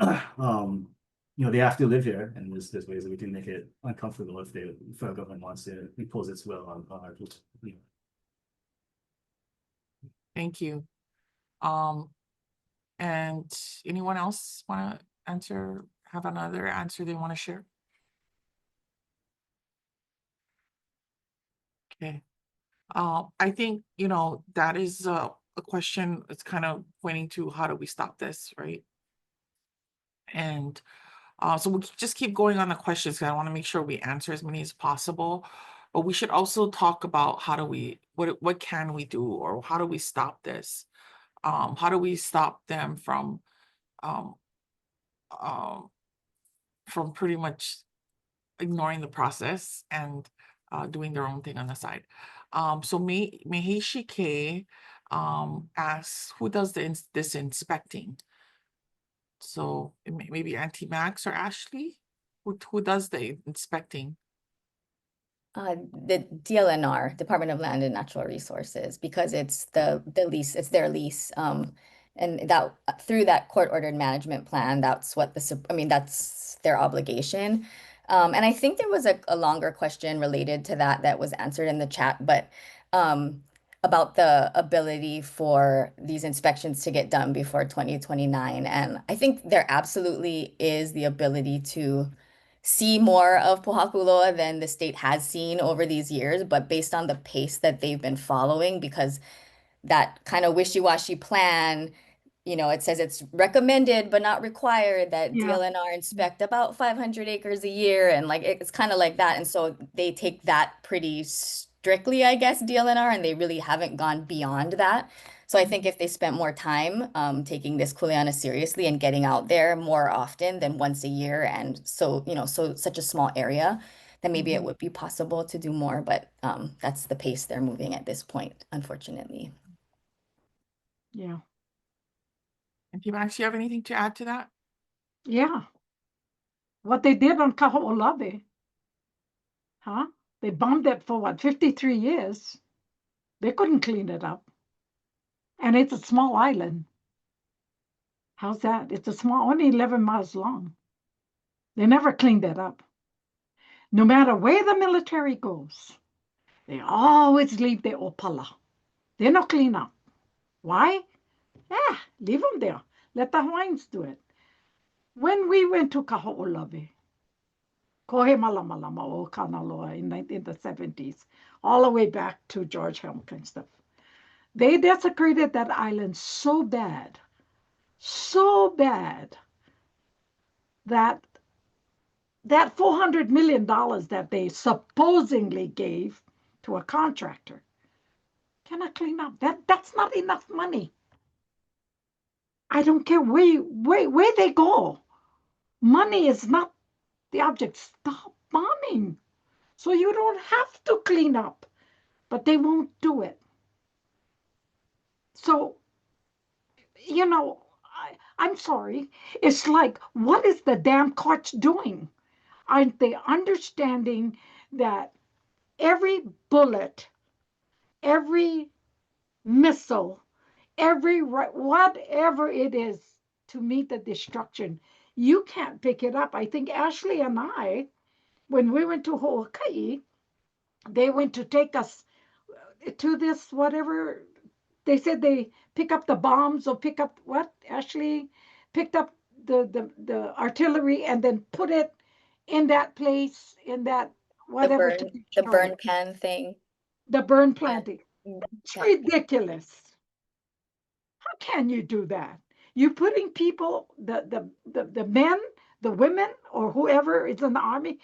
they have to live here, and there's ways that we can make it uncomfortable if the federal government wants to impose its will on our people. Thank you. And anyone else want to answer, have another answer they want to share? Okay. I think, that is a question. It's kind of pointing to how do we stop this, right? And so we'll just keep going on the questions because I want to make sure we answer as many as possible. But we should also talk about how do we, what can we do, or how do we stop this? How do we stop them from pretty much ignoring the process and doing their own thing on the side? So Mehishi K asks, who does this inspecting? So maybe Auntie Max or Ashley, who does the inspecting? The DLNR, Department of Land and Natural Resources, because it's the lease, it's their lease. And that through that court-ordered management plan, that's what that's their obligation. And I think there was a longer question related to that was answered in the chat, but about the ability for these inspections to get done before 2029. And I think there absolutely is the ability to see more of Pōhakuloa than the state has seen over these years, but based on the pace that they've been following, because that kind of wishy-washy plan, it says it's recommended but not required that Yeah. DLNR inspect about 500 acres a year, and like it's kind of like that. And so they take that pretty strictly, I guess, DLNR, and they really haven't gone beyond that. So I think if they spent more time taking this kuleana seriously and getting out there more often than once a year, and so such a small area, then maybe it would be possible to do more. But that's the pace they're moving at this point, unfortunately. Yeah. And Max, you have anything to add to that? Yeah. What they did on Kaho'olawe, huh? They bombed it for 53 years. They couldn't clean it up. And it's a small island. How's that? It's a small, only 11 miles long. They never cleaned it up. No matter where the military goes, they always leave the opala. They don't clean up. Why? Leave them there. Let the Hawaiians do it. When we went to Kaho'olawe, Kohe Malamalama o Kanaloa in the 70s, all the way back to George Hamilton and stuff, they desecrated that island so bad that $400 million that they supposedly gave to a contractor cannot clean up. That's not enough money. I don't care where they go. Money is not the object. Stop bombing. So you don't have to clean up, but they won't do it. So, I'm sorry. It's like, what is the damn courts doing? Aren't they understanding that every bullet, every missile, whatever it is to meet the destruction, you can't pick it up? I think Ashley and I, when we went to Hawaii, they went to take us to this whatever. They said they pick up the bombs or pick up what? Ashley picked up the artillery and then put it in that place, in that whatever. The burn pan thing. The burn planting. Yeah. It's ridiculous. How can you do that? You're putting people, the men, the women, or whoever is in the army,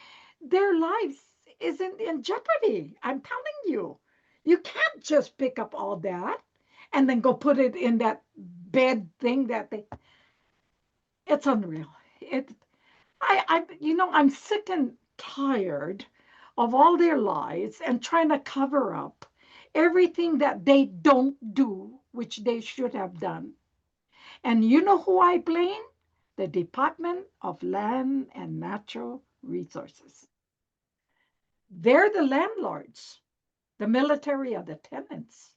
their lives isn't in jeopardy. I'm telling you. You can't just pick up all that and then go put it in that bed thing that they. It's unreal. I'm sick and tired of all their lies and trying to cover up everything that they don't do, which they should have done. And you know who I blame? The Department of Land and Natural Resources. They're the landlords. The military are the tenants.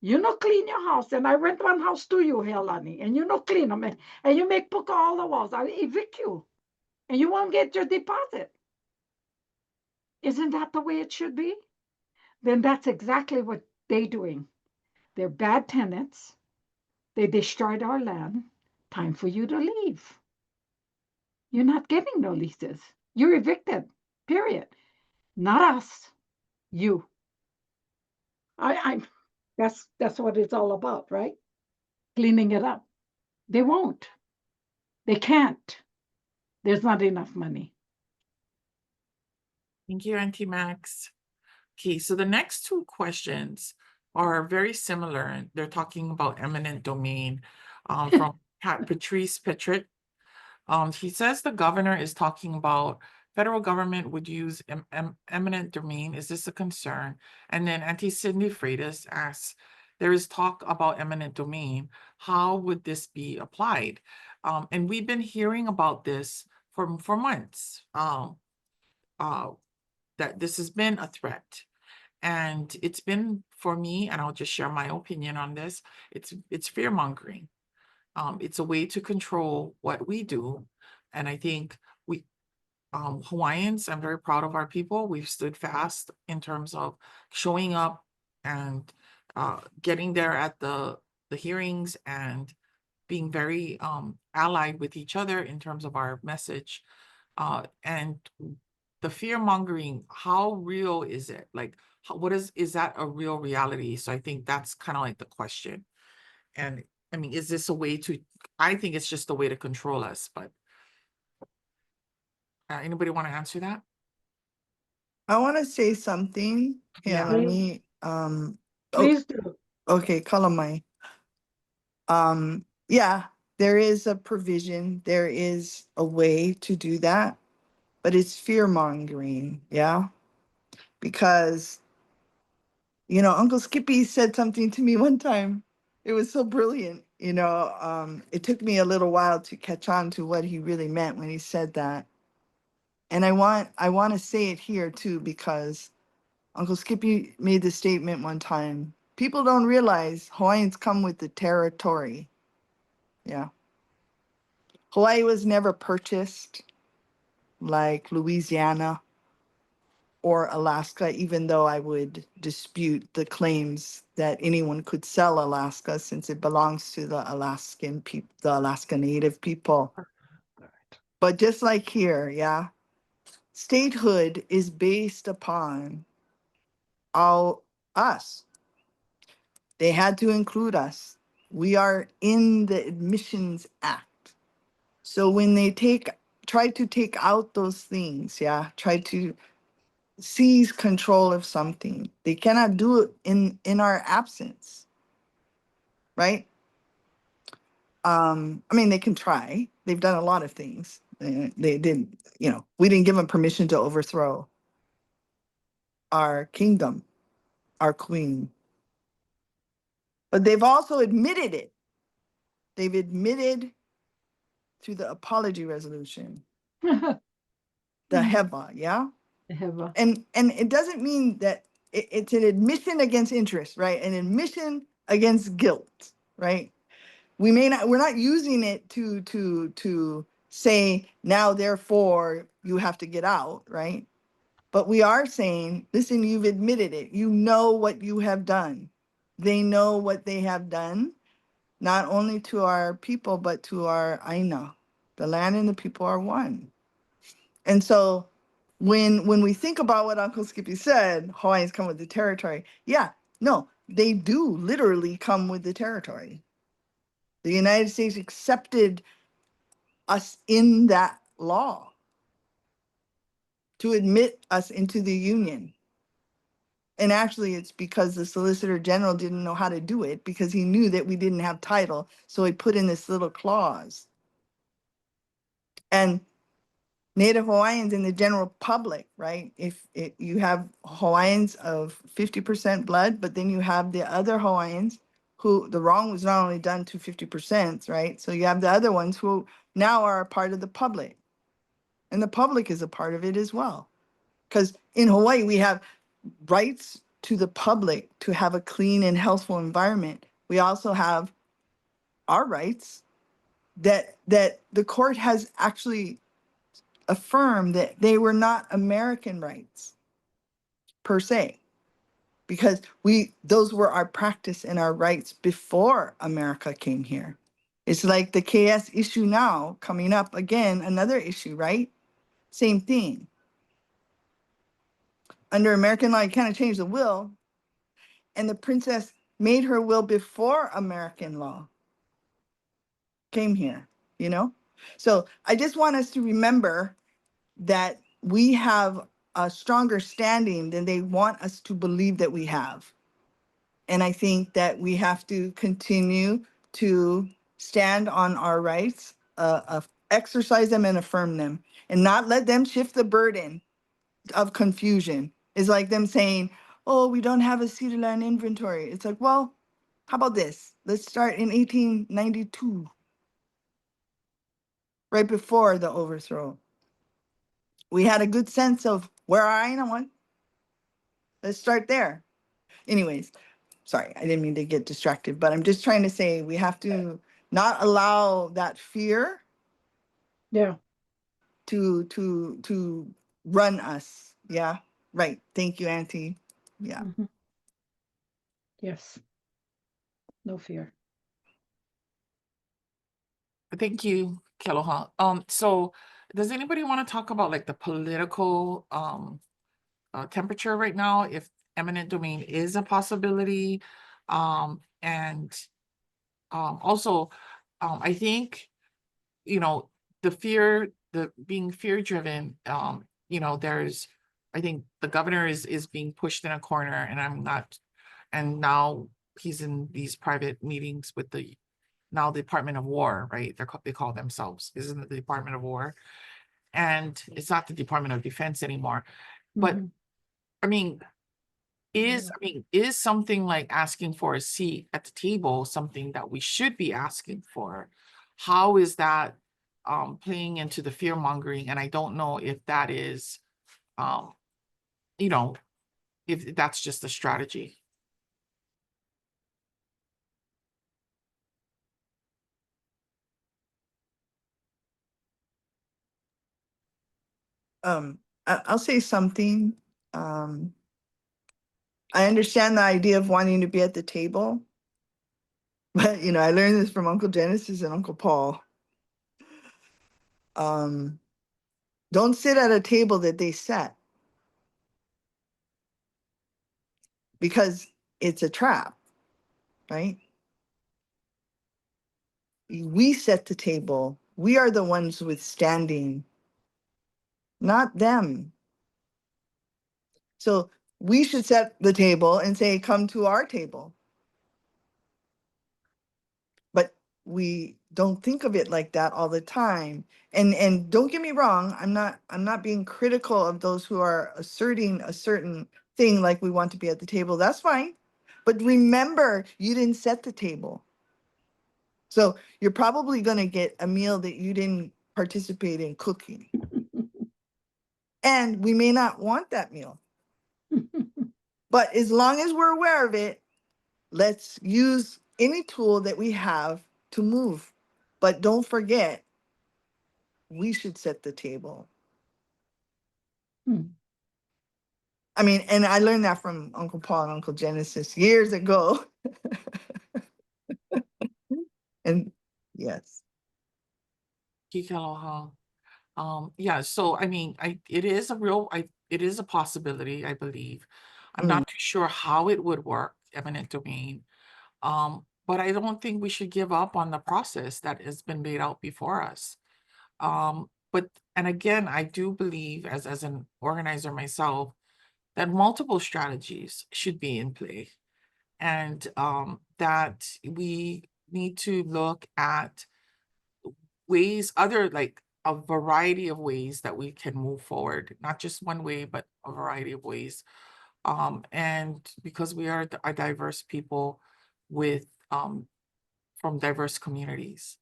You know, clean your house, and I rent one house to you, Helani, and you know, clean them, and you make puka all the walls. I evict you, and you won't get your deposit. Isn't that the way it should be? Then that's exactly what they're doing. They're bad tenants. They destroyed our land. Time for you to leave. You're not getting no leases. You're evicted. Period. Not us. You. I that's what it's all about, right? Cleaning it up. They won't. They can't. There's not enough money. Thank you, Auntie Max. Okay, so the next two questions are very similar. And they're talking about eminent domain from Patrice Petrit. He says the governor is talking about federal government would use eminent domain. Is this a concern? And then Auntie Cindy Freitas asks, there is talk about eminent domain. How would this be applied? And we've been hearing about this for months, that this has been a threat. And it's been, for me, and I'll just share my opinion on this, it's fear mongering. It's a way to control what we do. And I think we, Hawaiians, I'm very proud of our people. We've stood fast in terms of showing up and getting there at the hearings and being very allied with each other in terms of our message. And the fear mongering, how real is it? Like, what is that a real reality? So I think that's kind of like the question. And I mean, is this a way to, I think it's just a way to control us, but anybody want to answer that? I want to say something. Yeah, Yeah. let me, Please do. okay, Kalamai. Yeah, there is a provision, there is a way to do that, but it's fear mongering, yeah? Because, Uncle Skippy said something to me one time. It was so brilliant, it took me a little while to catch on to what he really meant when he said that. And I want to say it here too, because Uncle Skippy made the statement one time. People don't realize Hawaiians come with the territory. Yeah. Hawaii was never purchased like Louisiana or Alaska, even though I would dispute the claims that anyone could sell Alaska since it belongs to the Alaskan people, the Alaska Native people. But just like here, yeah, statehood is based upon us. They had to include us. We are in the Admissions Act. So when they try to take out those things, yeah, try to seize control of something, they cannot do it in our absence, right? I mean, they can try. They've done a lot of things. They didn't, we didn't give them permission to overthrow our kingdom, our queen. But they've also admitted it. They've admitted through the apology resolution, the HEVA, yeah? Heva. And it doesn't mean that it's an admission against interest, right? An admission against guilt, right? We're not using it to say now therefore you have to get out, right? But we are saying, listen, you've admitted it. You know what you have done. They know what they have done, not only to our people, but to our ʻāina. The land and the people are one. And so when we think about what Uncle Skippy said, Hawaiians come with the territory. Yeah, no, they do literally come with the territory. The United States accepted us in that law to admit us into the Union. And actually, it's because the Solicitor General didn't know how to do it because he knew that we didn't have title. So he put in this little clause. And Native Hawaiians in the general public, right? If you have Hawaiians of 50% blood, but then you have the other Hawaiians who the wrong was not only done to 50%, right? So you have the other ones who now are a part of the public. And the public is a part of it as well. Because in Hawaii, we have rights to the public to have a clean and healthful environment. We also have our rights that the court has actually affirmed that they were not American rights per se, because those were our practice and our rights before America came here. It's like the KS issue now coming up again, another issue, right? Same thing. Under American law, you can't change the will. And the princess made her will before American law came here, you know? So I just want us to remember that we have a stronger standing than they want us to believe that we have. And I think that we have to continue to stand on our rights, exercise them and affirm them, and not let them shift the burden of confusion. It's like them saying, oh, we don't have a cedar land inventory. It's like, well, how about this? Let's start in 1892, right before the overthrow. We had a good sense of where our ʻāina went. Let's start there. Anyways, sorry, I didn't mean to get distracted, but I'm just trying to say we have to not allow that fear Yeah. to run us. Yeah, right. Thank you, Auntie. Yeah. Mhm. Yes. No fear. Thank you, Kealoha. So does anybody want to talk about like the political temperature right now, if eminent domain is a possibility? And also, I think, you know, the being fear driven, you know, I think the governor is being pushed in a corner, and and now he's in these private meetings with the Department of War, right? They call themselves, isn't it the Department of War? And it's not the Department of Defense anymore. But Mhm. I mean, is something like asking for a seat at the table something that we should be asking for? How is that playing into the fear mongering? And I don't know if that is, you know, if that's just a strategy. I'll say something. I understand the idea of wanting to be at the table, but you know, I learned this from Uncle Genesis and Uncle Paul. Don't sit at a table that they set, because it's a trap, right? We set the table. We are the ones withstanding, not them. So we should set the table and say, come to our table. But we don't think of it like that all the time. And don't get me wrong, I'm not being critical of those who are asserting a certain thing like we want to be at the table. That's fine. But remember, you didn't set the table. So you're probably going to get a meal that you didn't participate in cooking. And we may not want that meal. But as long as we're aware of it, let's use any tool that we have to move. But don't forget, we should set the table. Hmm. I mean, and I learned that from Uncle Paul and Uncle Genesis years ago. And yes. Kikaloha. Yeah, so I mean, it is a possibility, I believe. I'm not too sure how it would work, eminent domain. But I don't think we should give up on the process that has been laid out before us. And again, I do believe as an organizer myself, that multiple strategies should be in play, and that we need to look at ways, like a variety of ways that we can move forward, not just one way, but a variety of ways. And because we are a diverse people with from diverse communities.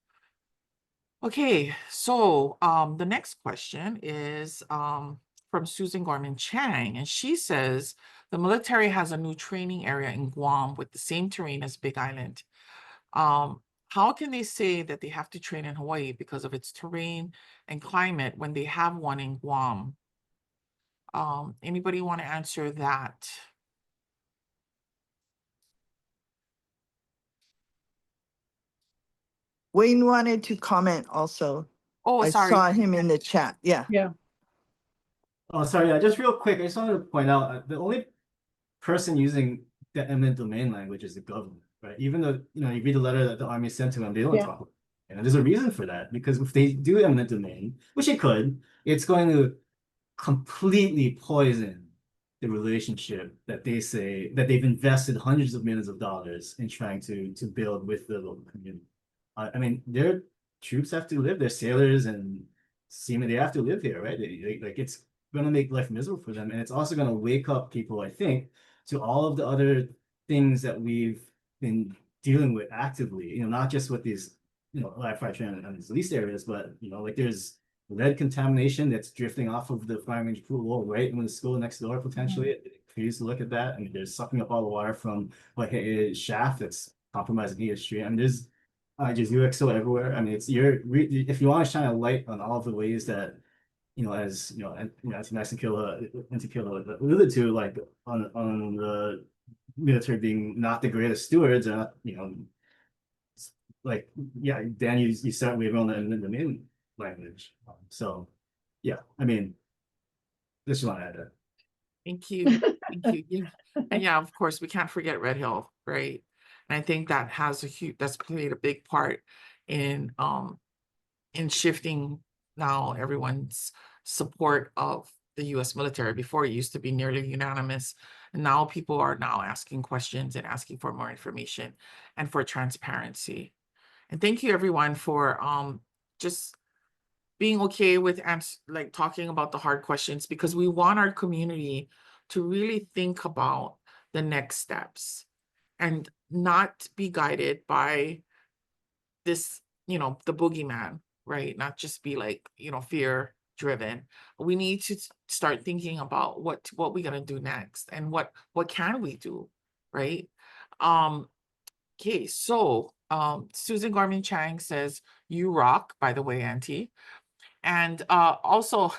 Okay, so the next question is from Susan Gorman Chang, and she says the military has a new training area in Guam with the same terrain as Big Island. How can they say that they have to train in Hawaii because of its terrain and climate when they have one in Guam? Anybody want to answer that? Wayne wanted to comment also. Oh, I sorry. saw him in the chat. Yeah. Yeah. Oh, sorry. Yeah, just real quick. I just wanted to point out the only person using the eminent domain language is the government, right? Even though, you read the letter that the army sent to them, they don't Yeah. talk about it. And there's a reason for that, because if they do eminent domain, which it could, it's going to completely poison the relationship that they say that they've invested hundreds of millions of dollars in trying to build with the local community. I mean, their troops have to live, their sailors and seamen, they have to live here, right? Like it's gonna make life miserable for them, and it's also gonna wake up people, I think, to all of the other things that we've been dealing with actively. Not just with these, live fire training and these leased areas, but like there's lead contamination that's drifting off of the firing range pool wall right in the school next door potentially. If you used to look at that, I mean, they're sucking up all the water from like a shaft that's compromising ESG. I mean, there's just UXO everywhere. I mean, it's if you want to shine a light on all of the ways that as Anti-Killa alluded to, like on the military being not the greatest stewards, or not, like, yeah, Dan, you start waving on the main language. So, yeah, I mean, just want to add that. Thank you. Thank you. Yeah. And yeah, of course, we can't forget Red Hill, right? And I think that that's played a big part in shifting now everyone's support of the US military. Before it used to be nearly unanimous, and now people are now asking questions and asking for more information and for transparency. And thank you everyone for just being okay with like talking about the hard questions, because we want our community to really think about the next steps and not be guided by this, the boogeyman, right? Not just be like, fear driven. We need to start thinking about what we're gonna do next and what can we do, right? Okay, so Susan Gorman Chang says, "You rock," by the way, Auntie. And also,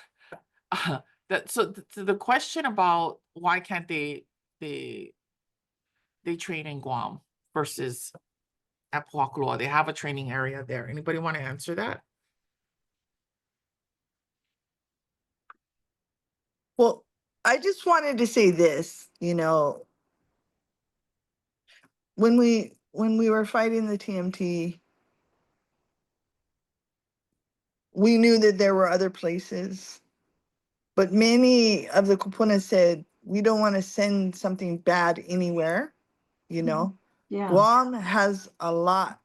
the question about why can't they train in Guam versus at Pōhakuloa, they have a training area there. Anybody want to answer that? Well, I just wanted to say this, when we were fighting the TMT, we knew that there were other places, but many of the kupunas said, we don't want to send something bad anywhere, Yeah. Guam has a lot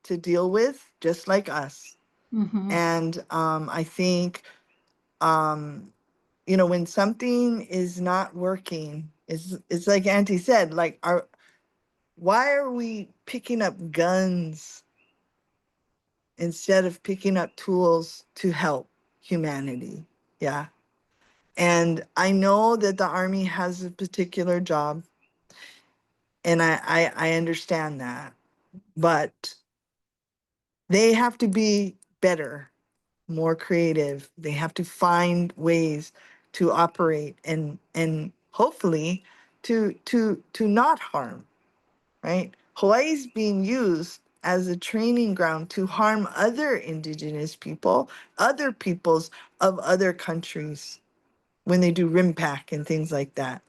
to deal with, just like us. Mm-hmm. And I think, when something is not working, it's like Auntie said, like, why are we picking up guns instead of picking up tools to help humanity? Yeah. And I know that the Army has a particular job, and I understand that, but they have to be better, more creative. They have to find ways to operate and hopefully to not harm, right? Hawaii's being used as a training ground to harm other indigenous people, other peoples of other countries when they do RIMPAC and things like that.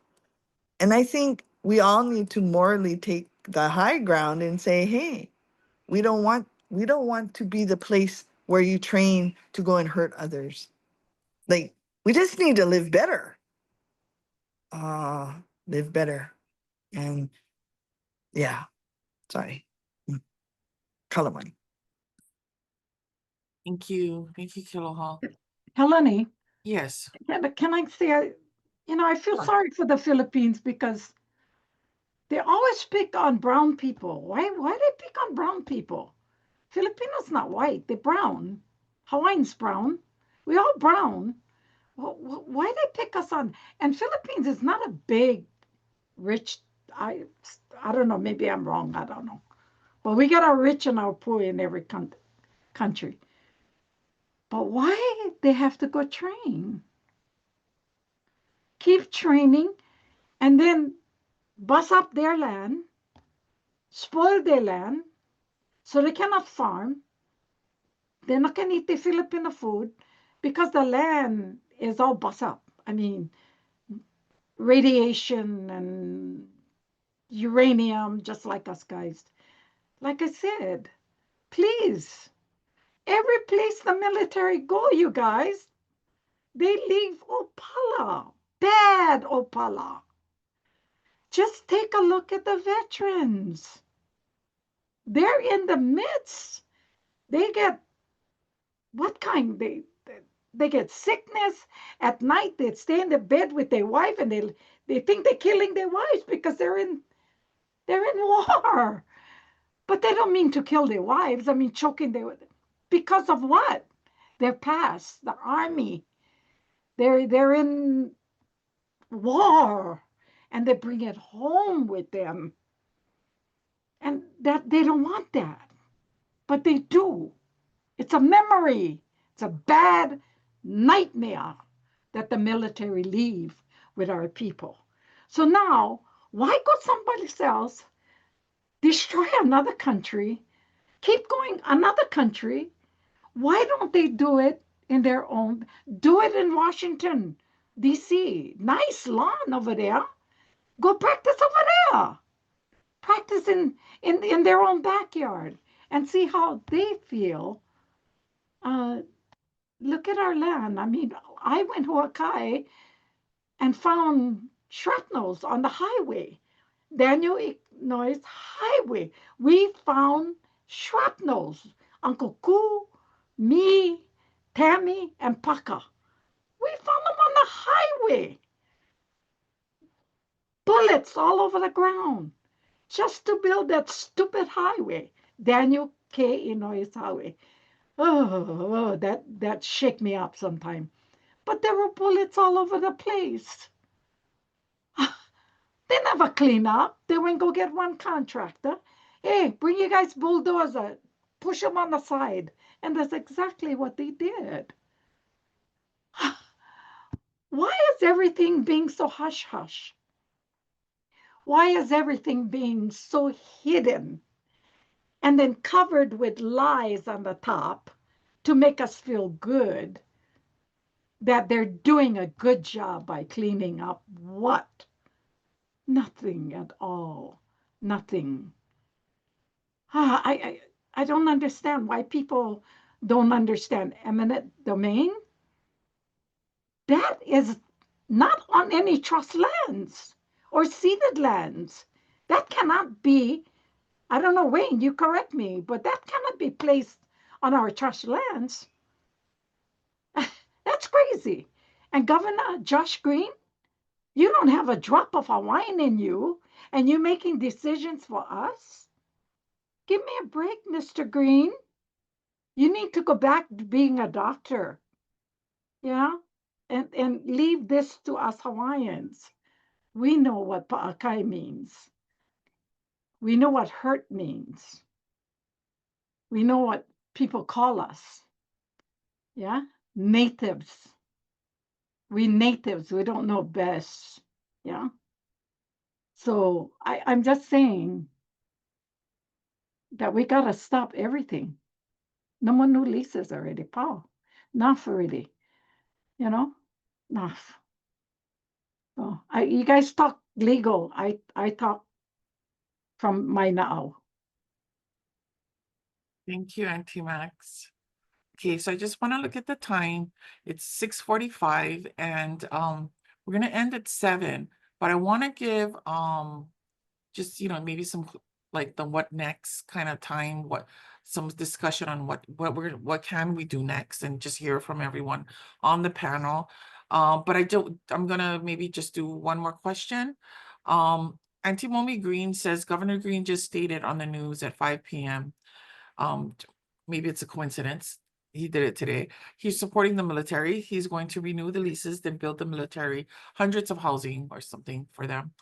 And I think we all need to morally take the high ground and say, hey, we don't want to be the place where you train to go and hurt others. Like, we just need to live better. live better. And yeah, sorry. Kalawai. Thank you, Kiloha. Helene, Yes. can I say, I feel sorry for the Philippines because they always pick on brown people. Why they pick on brown people? Filipinos not white, they're brown. Hawaiians brown. We all brown. Why they pick us on? And Philippines is not a big, rich. I don't know. Maybe I'm wrong. I don't know. But we got our rich and our poor in every country. But why they have to go train? Keep training, and then bust up their land, spoil their land, so they cannot farm. They're not gonna eat the Filipino food because the land is all bust up. I mean, radiation and uranium, just like us guys. Like I said, please, every place the military go, you guys, they leave Opala, bad Opala. Just take a look at the veterans. They're in the midst. They get what kind? They get sickness at night. They stay in the bed with their wife, and they think they're killing their wives because they're in war. But they don't mean to kill their wives. I mean, choking their, because of what? Their past, the army. They're in war, and they bring it home with them. And that they don't want that, but they do. It's a memory. It's a bad nightmare that the military leave with our people. So now, why go someplace else, destroy another country, keep going another country? Why don't they do it in their own? Do it in Washington, D.C. Nice lawn over there. Go practice over there. Practice in their own backyard and see how they feel. Look at our land. I mean, I went to Hawaii and found shrapnels on the highway. Daniel Illinois Highway. We found shrapnels. Uncle Ku, me, Tammy, and Paka. We found them on the highway. Bullets all over the ground just to build that stupid highway. Daniel K. Illinois Highway. Oh, that shake me up sometime. But there were bullets all over the place. They never clean up. They went go get one contractor. Hey, bring you guys bulldozer. Push them on the side. And that's exactly what they did. Why is everything being so hush-hush? Why is everything being so hidden and then covered with lies on the top to make us feel good that they're doing a good job by cleaning up what? Nothing at all. Nothing. I don't understand why people don't understand eminent domain. That is not on any trust lands or ceded lands. That cannot be, I don't know, Wayne, you correct me, but that cannot be placed on our trust lands. That's crazy. And Governor Josh Green, you don't have a drop of Hawaiian in you, and you're making decisions for us? Give me a break, Mr. Green. You need to go back to being a doctor, yeah? And leave this to us Hawaiians. We know what pa'akai means. We know what hurt means. We know what people call us, yeah? Natives. We natives, we don't know best, yeah? So I'm just saying that we gotta stop everything. No more new leases already, Paul. Enough already, enough. So you guys talk legal. I talk from my now. Thank you, Auntie Max. Okay, so I just want to look at the time. It's 6:45, and we're gonna end at 7. But I want to give just maybe some like the what next kind of time, some discussion on what can we do next, and just hear from everyone on the panel. But I'm gonna maybe just do one more question. Auntie Momi Green says Governor Green just stated on the news at 5 p.m. Maybe it's a coincidence. He did it today. He's supporting the military. He's going to renew the leases, then build the military hundreds of housing or something for them.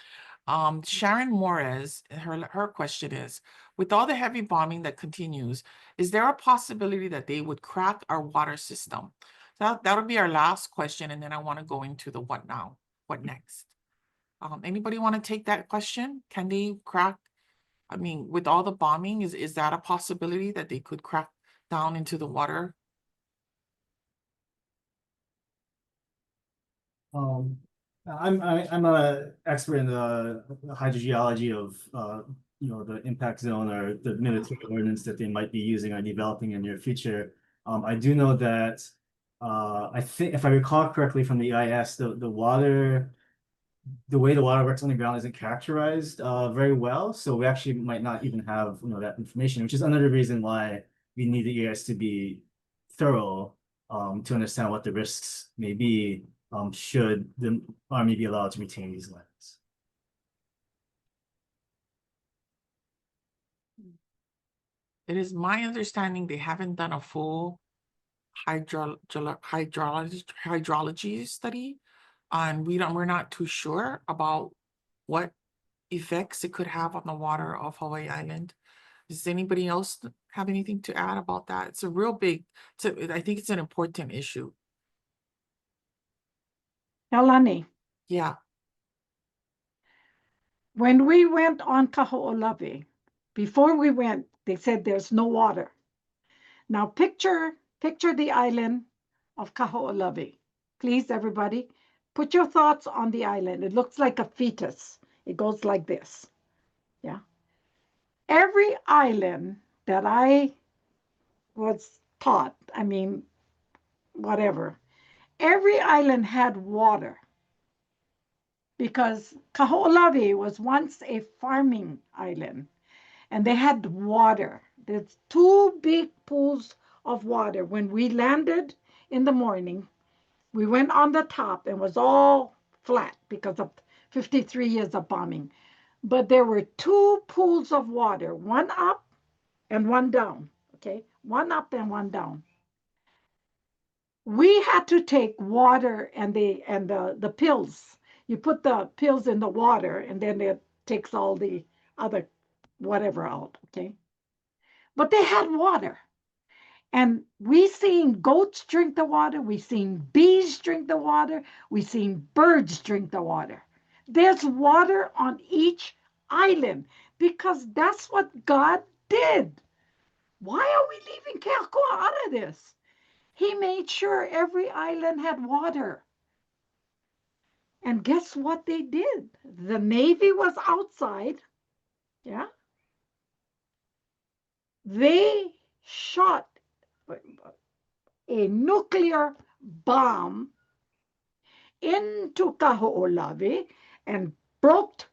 Sharon Morez, her question is, with all the heavy bombing that continues, is there a possibility that they would crack our water system? That'll be our last question, and then I want to go into the what now, what next. Anybody want to take that question? Can they crack? I mean, with all the bombing, is that a possibility that they could crack down into the water? I'm a expert in the hydrogeology of the impact zone or the military ordnance that they might be using or developing in the near future. I do know that I think if I recall correctly from the EIS, the way the water works on the ground isn't characterized very well. So we actually might not even have that information, which is another reason why we need the EIS to be thorough to understand what the risks may be should the Army be allowed to retain these lands. It is my understanding they haven't done a full hydrology study, and we're not too sure about what effects it could have on the water of Hawaii Island. Does anybody else have anything to add about that? It's a real big, I think it's an important issue. Kalani, Yeah. when we went on Kaho'olawe, before we went, they said there's no water. Now picture the island of Kaho'olawe. Please, everybody, put your thoughts on the island. It looks like a fetus. It goes like this. Yeah. Every island that I was taught, I mean, whatever, every island had water because Kaho'olawe was once a farming island and they had water. There's 2 big pools of water. When we landed in the morning, we went on the top and was all flat because of 53 years of bombing. But there were 2 pools of water, one up and one down, okay? One up and one down. We had to take water and the pills. You put the pills in the water and then it takes all the other whatever out, okay? But they had water. And we seen goats drink the water. We seen bees drink the water. We seen birds drink the water. There's water on each island because that's what God did. Why are we leaving Keakua out of this? He made sure every island had water. And guess what they did? The Navy was outside. Yeah. They shot a nuclear bomb into Kaho'olawe and broke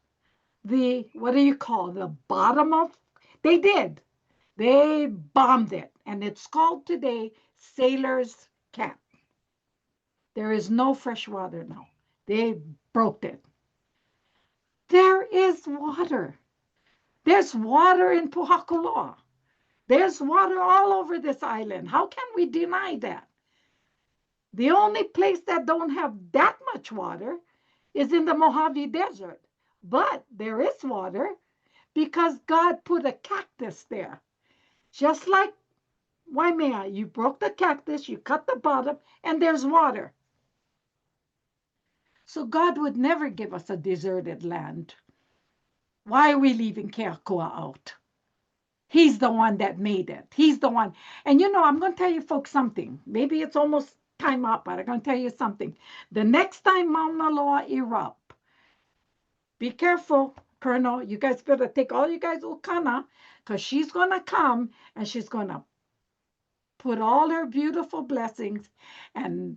the, what do you call, the bottom of, they did. They bombed it. And it's called today Sailor's Camp. There is no fresh water now. They broke it. There is water. There's water in Pōhakuloa. There's water all over this island. How can we deny that? The only place that don't have that much water is in the Mojave Desert. But there is water because God put a cactus there. Just like Waimea, you broke the cactus, you cut the bottom, and there's water. So God would never give us a deserted land. Why are we leaving Keakua out? He's the one that made it. He's the one. And I'm going to tell you folks something. Maybe it's almost time up, but I'm going to tell you something. The next time Mauna Loa erupt, be careful, Colonel. You guys better take all you guys ukana because she's going to come and she's going to put all her beautiful blessings and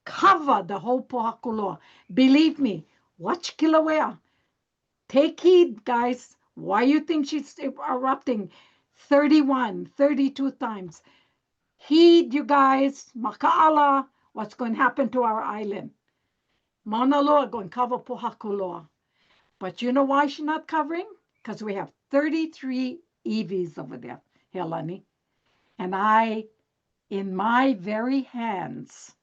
cover the whole Pōhakuloa. Believe me, Watch Kilauea. Take heed, guys. Why you think she's erupting 31, 32 times? Heed, you guys. Maka'ala, what's going to happen to our island? Mauna Loa going to cover Pōhakuloa. But you know why she's not covering? Because we have 33 EVs over there, Helani. And in my very hands,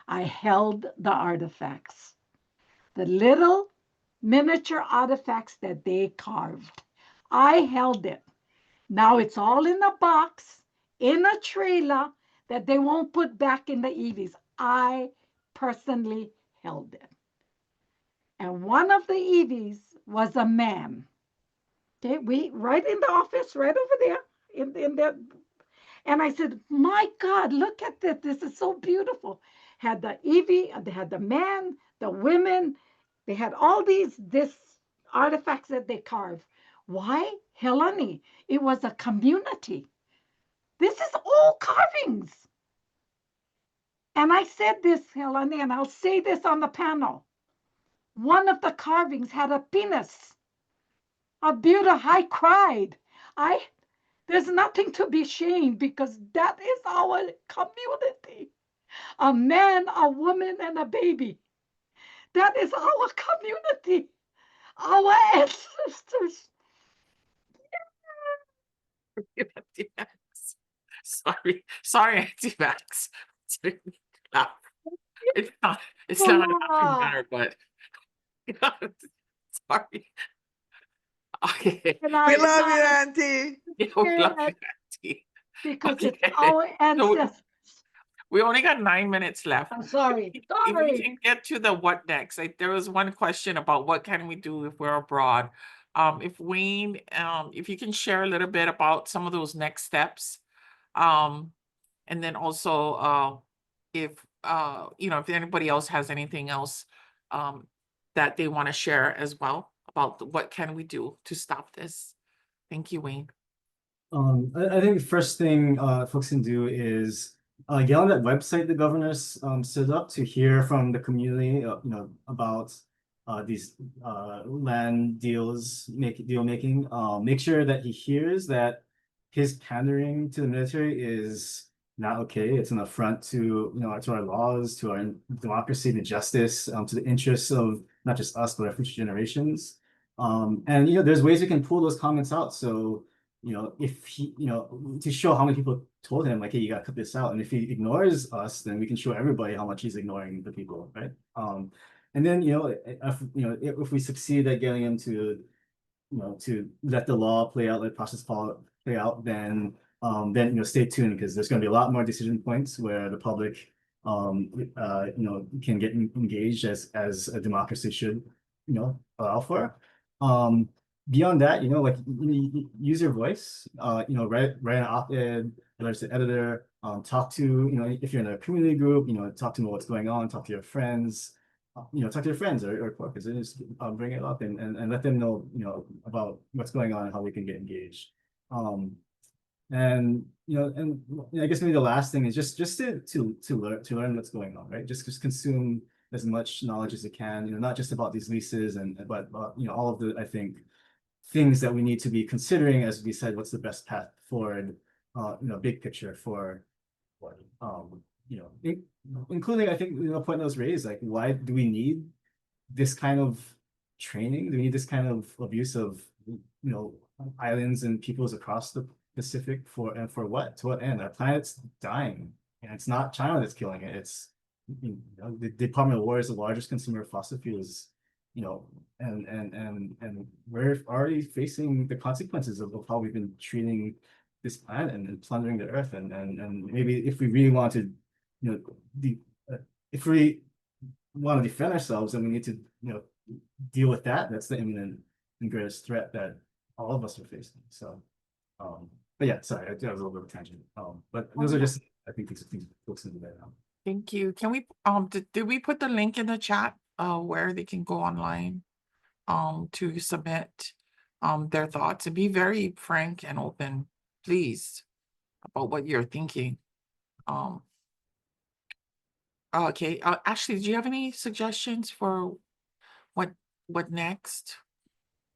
I held the artifacts, the little miniature artifacts that they carved. I held it. Now it's all in a box, in a trailer that they won't put back in the EVs. I personally held it. And one of the EVs was a man. Okay, we right in the office, right over there, in there. And I said, my God, look at this. This is so beautiful. Had the Evie, they had the man, the women, they had all this artifacts that they carved. Why? Helani, it was a community. This is all carvings. And I said this, Helani, and I'll say this on the panel. One of the carvings had a penis. A beautiful, I cried. There's nothing to be ashamed because that is our community. A man, a woman, and a baby. That is our community. Our ancestors. Sorry, Auntie Max. It's not a matter, but sorry. Okay. And We love you, Auntie. Yeah, we love you, Auntie. because Okay. it's our ancestors. We only got 9 minutes left. I'm sorry. If we Sorry. can get to the what next, there was one question about what can we do if we're abroad. If Wayne, if you can share a little bit about some of those next steps, and then also if if anybody else has anything else that they want to share as well about what can we do to stop this. Thank you, Wayne. I think the first thing folks can do is get on that website the governor's set up to hear from the community, about these land deal making. Make sure that he hears that his pandering to the military is not okay. It's an affront to to our laws, to our democracy, to justice, to the interests of not just us but our future generations. And there's ways we can pull those comments out. So if he, to show how many people told him, like, hey, you gotta cut this out. And if he ignores us, then we can show everybody how much he's ignoring the people, right? And then, if we succeed at getting him to, to let the law play out, let the process play out, then stay tuned, because there's going to be a lot more decision points where the public, can get engaged as a democracy should, allow for. Beyond that, use your voice, write an op-ed, whether it's the editor, talk to, if you're in a community group, talk to them about what's going on, talk to your friends, talk to your friends or coworkers, and just bring it up and let them know, about what's going on and how we can get engaged. And I guess maybe the last thing is just to learn what's going on, right? Just consume as much knowledge as you can, not just about these leases but all of the, I think, things that we need to be considering as we decide what's the best path forward, big picture for, including, I think, a point that was raised, like, why do we need this kind of training? Do we need this kind of abuse of, islands and peoples across the Pacific for what? To what end? Our planet's dying, and it's not China that's killing it. It's, the Department of War is the largest consumer of fossil fuels, and we're already facing the consequences of how we've been treating this planet and plundering the earth. And maybe if we really want to, if we want to defend ourselves, then we need to, deal with that. That's the imminent and greatest threat that all of us are facing. So, but yeah, sorry, that was a little bit of a tangent. But those are just, I think, things folks need to do now. Thank you. Can we did we put the link in the chat where they can go online to submit their thoughts, and be very frank and open, please, about what you're thinking. Okay, Ashley, do you have any suggestions for What next?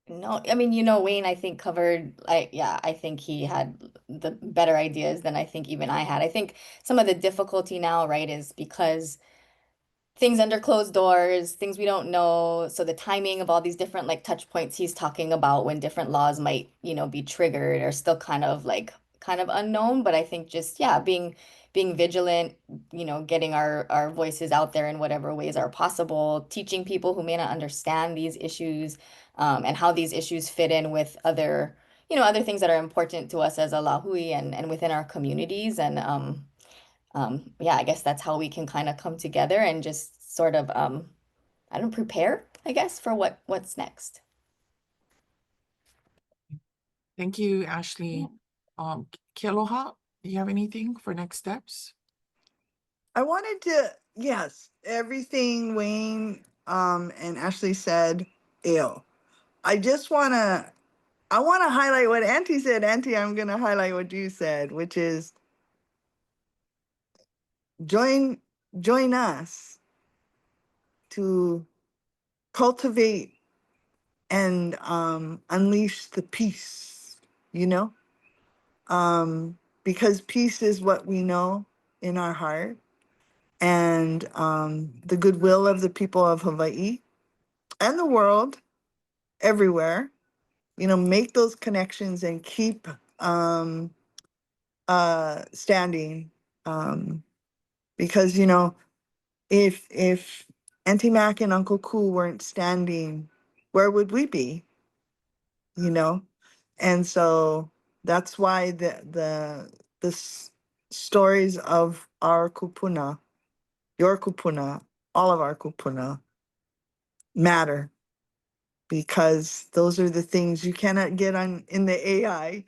No, I mean, Wayne, I think covered, I think he had the better ideas than I think even I had. I think some of the difficulty now, right, is because things under closed doors, things we don't know. So the timing of all these different like touch points he's talking about when different laws might, be triggered are still kind of unknown. But I think just, yeah, being vigilant, getting our voices out there in whatever ways are possible, teaching people who may not understand these issues, and how these issues fit in with other things that are important to us as a Lahui and within our communities. And yeah, I guess that's how we can kind of come together and just sort of, I don't prepare, I guess, for what's next. Thank you, Ashley. Kealoha, do you have anything for next steps? I wanted to, yes, everything Wayne and Ashley said, ill. I want to highlight what Auntie said. Auntie, I'm going to highlight what you said, which is join us to cultivate and unleash the peace, because peace is what we know in our heart, and the goodwill of the people of Hawaii and the world everywhere, make those connections and keep standing, because if Auntie Mac and Uncle Ku weren't standing, where would we be? And so that's why the stories of our kupuna, your kupuna, all of our kupuna matter, because those are the things you cannot get in the AI.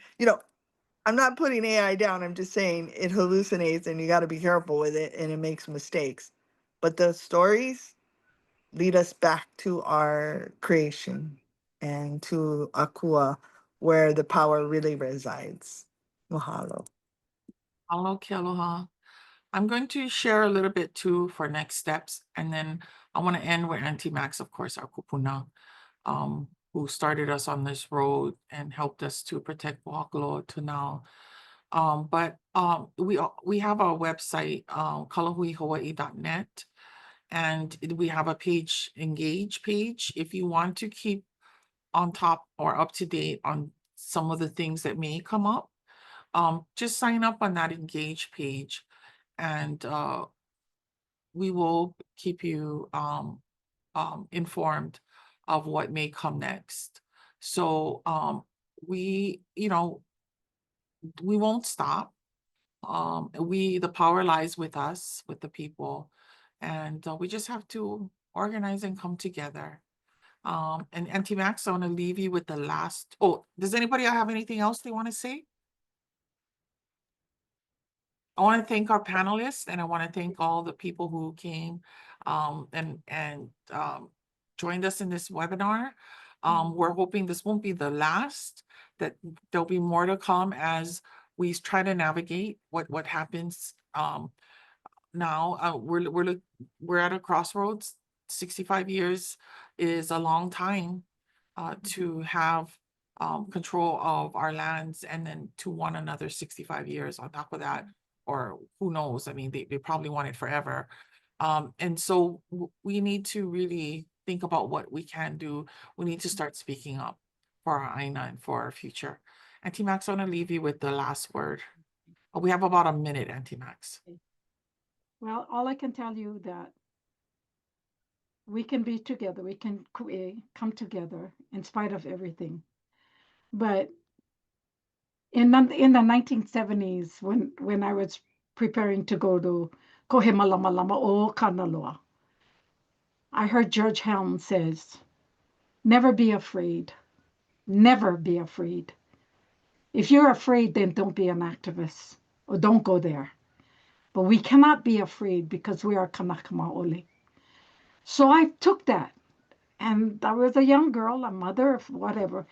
I'm not putting AI down. I'm just saying it hallucinates and you got to be careful with it and it makes mistakes. But the stories lead us back to our creation and to Akua, where the power really resides. Mahalo. Aloha, Kealoha. I'm going to share a little bit too for next steps, and then I want to end with Auntie Max, of course, our kupuna, who started us on this road and helped us to protect Pōhakuloa to now. But we have our website, kalahuihawaii.net, and we have a page, engage page. If you want to keep on top or up to date on some of the things that may come up, just sign up on that engage page, and we will keep you informed of what may come next. So we won't stop. The power lies with us, with the people, and we just have to organize and come together. And Auntie Max, I want to leave you with the last. Oh, does anybody have anything else they want to say? I want to thank our panelists, and I want to thank all the people who came and joined us in this webinar. We're hoping this won't be the last, that there'll be more to come as we try to navigate what happens now. We're at a crossroads. 65 years is a long time to have control of our lands, and then to want another 65 years on top of that, or who knows? I mean, they probably want it forever. And so we need to really think about what we can do. We need to start speaking up for our ʻāina and for our future. Auntie Max, I want to leave you with the last word. We have about a minute, Auntie Max. Well, all I can tell you that we can be together, we can come together in spite of everything. But in the 1970s, when I was preparing to go to Kohemalamalama o Kanaloa, I heard George Helm says, never be afraid. Never be afraid. If you're afraid, then don't be an activist or don't go there. But we cannot be afraid because we are Kanaka Maoli. So I took that, and I was a young girl, a mother, whatever,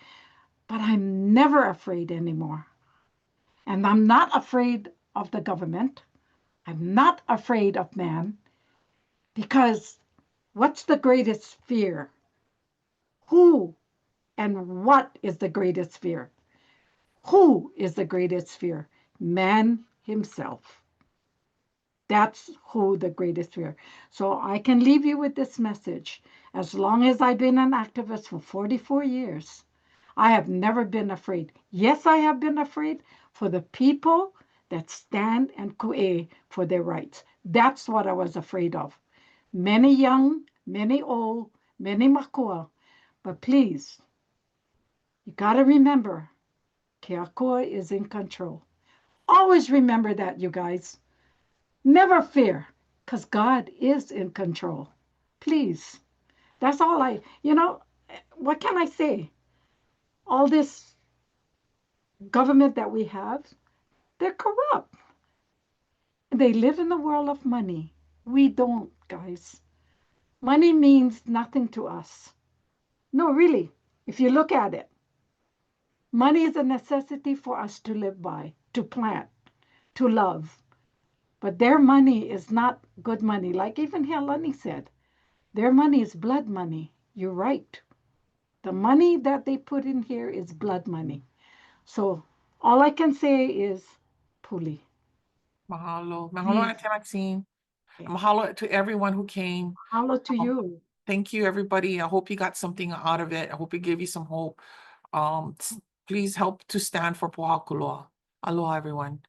but I'm never afraid anymore. And I'm not afraid of the government. I'm not afraid of man, because what's the greatest fear Who and what is the greatest fear? Who is the greatest fear? Man himself. That's who the greatest fear. So I can leave you with this message. As long as I've been an activist for 44 years, I have never been afraid. Yes, I have been afraid for the people that stand and ku'e for their rights. That's what I was afraid of. Many young, many old, many makua. But please, you got to remember, Keakua is in control. Always remember that, you guys. Never fear, because God is in control. Please. That's all what can I say? All this government that we have, they're corrupt. They live in the world of money. We don't, guys. Money means nothing to us. No, really, if you look at it, money is a necessity for us to live by, to plant, to love. But their money is not good money. Like even Helani said, their money is blood money. You're right. The money that they put in here is blood money. So all I can say is puli. Mahalo. Mahalo, Please. Ate Maxine. Yeah. Mahalo to everyone who came. Hello to you. Thank you, everybody. I hope you got something out of it. I hope it gave you some hope. Please help to stand for Pōhakuloa. Aloha, everyone.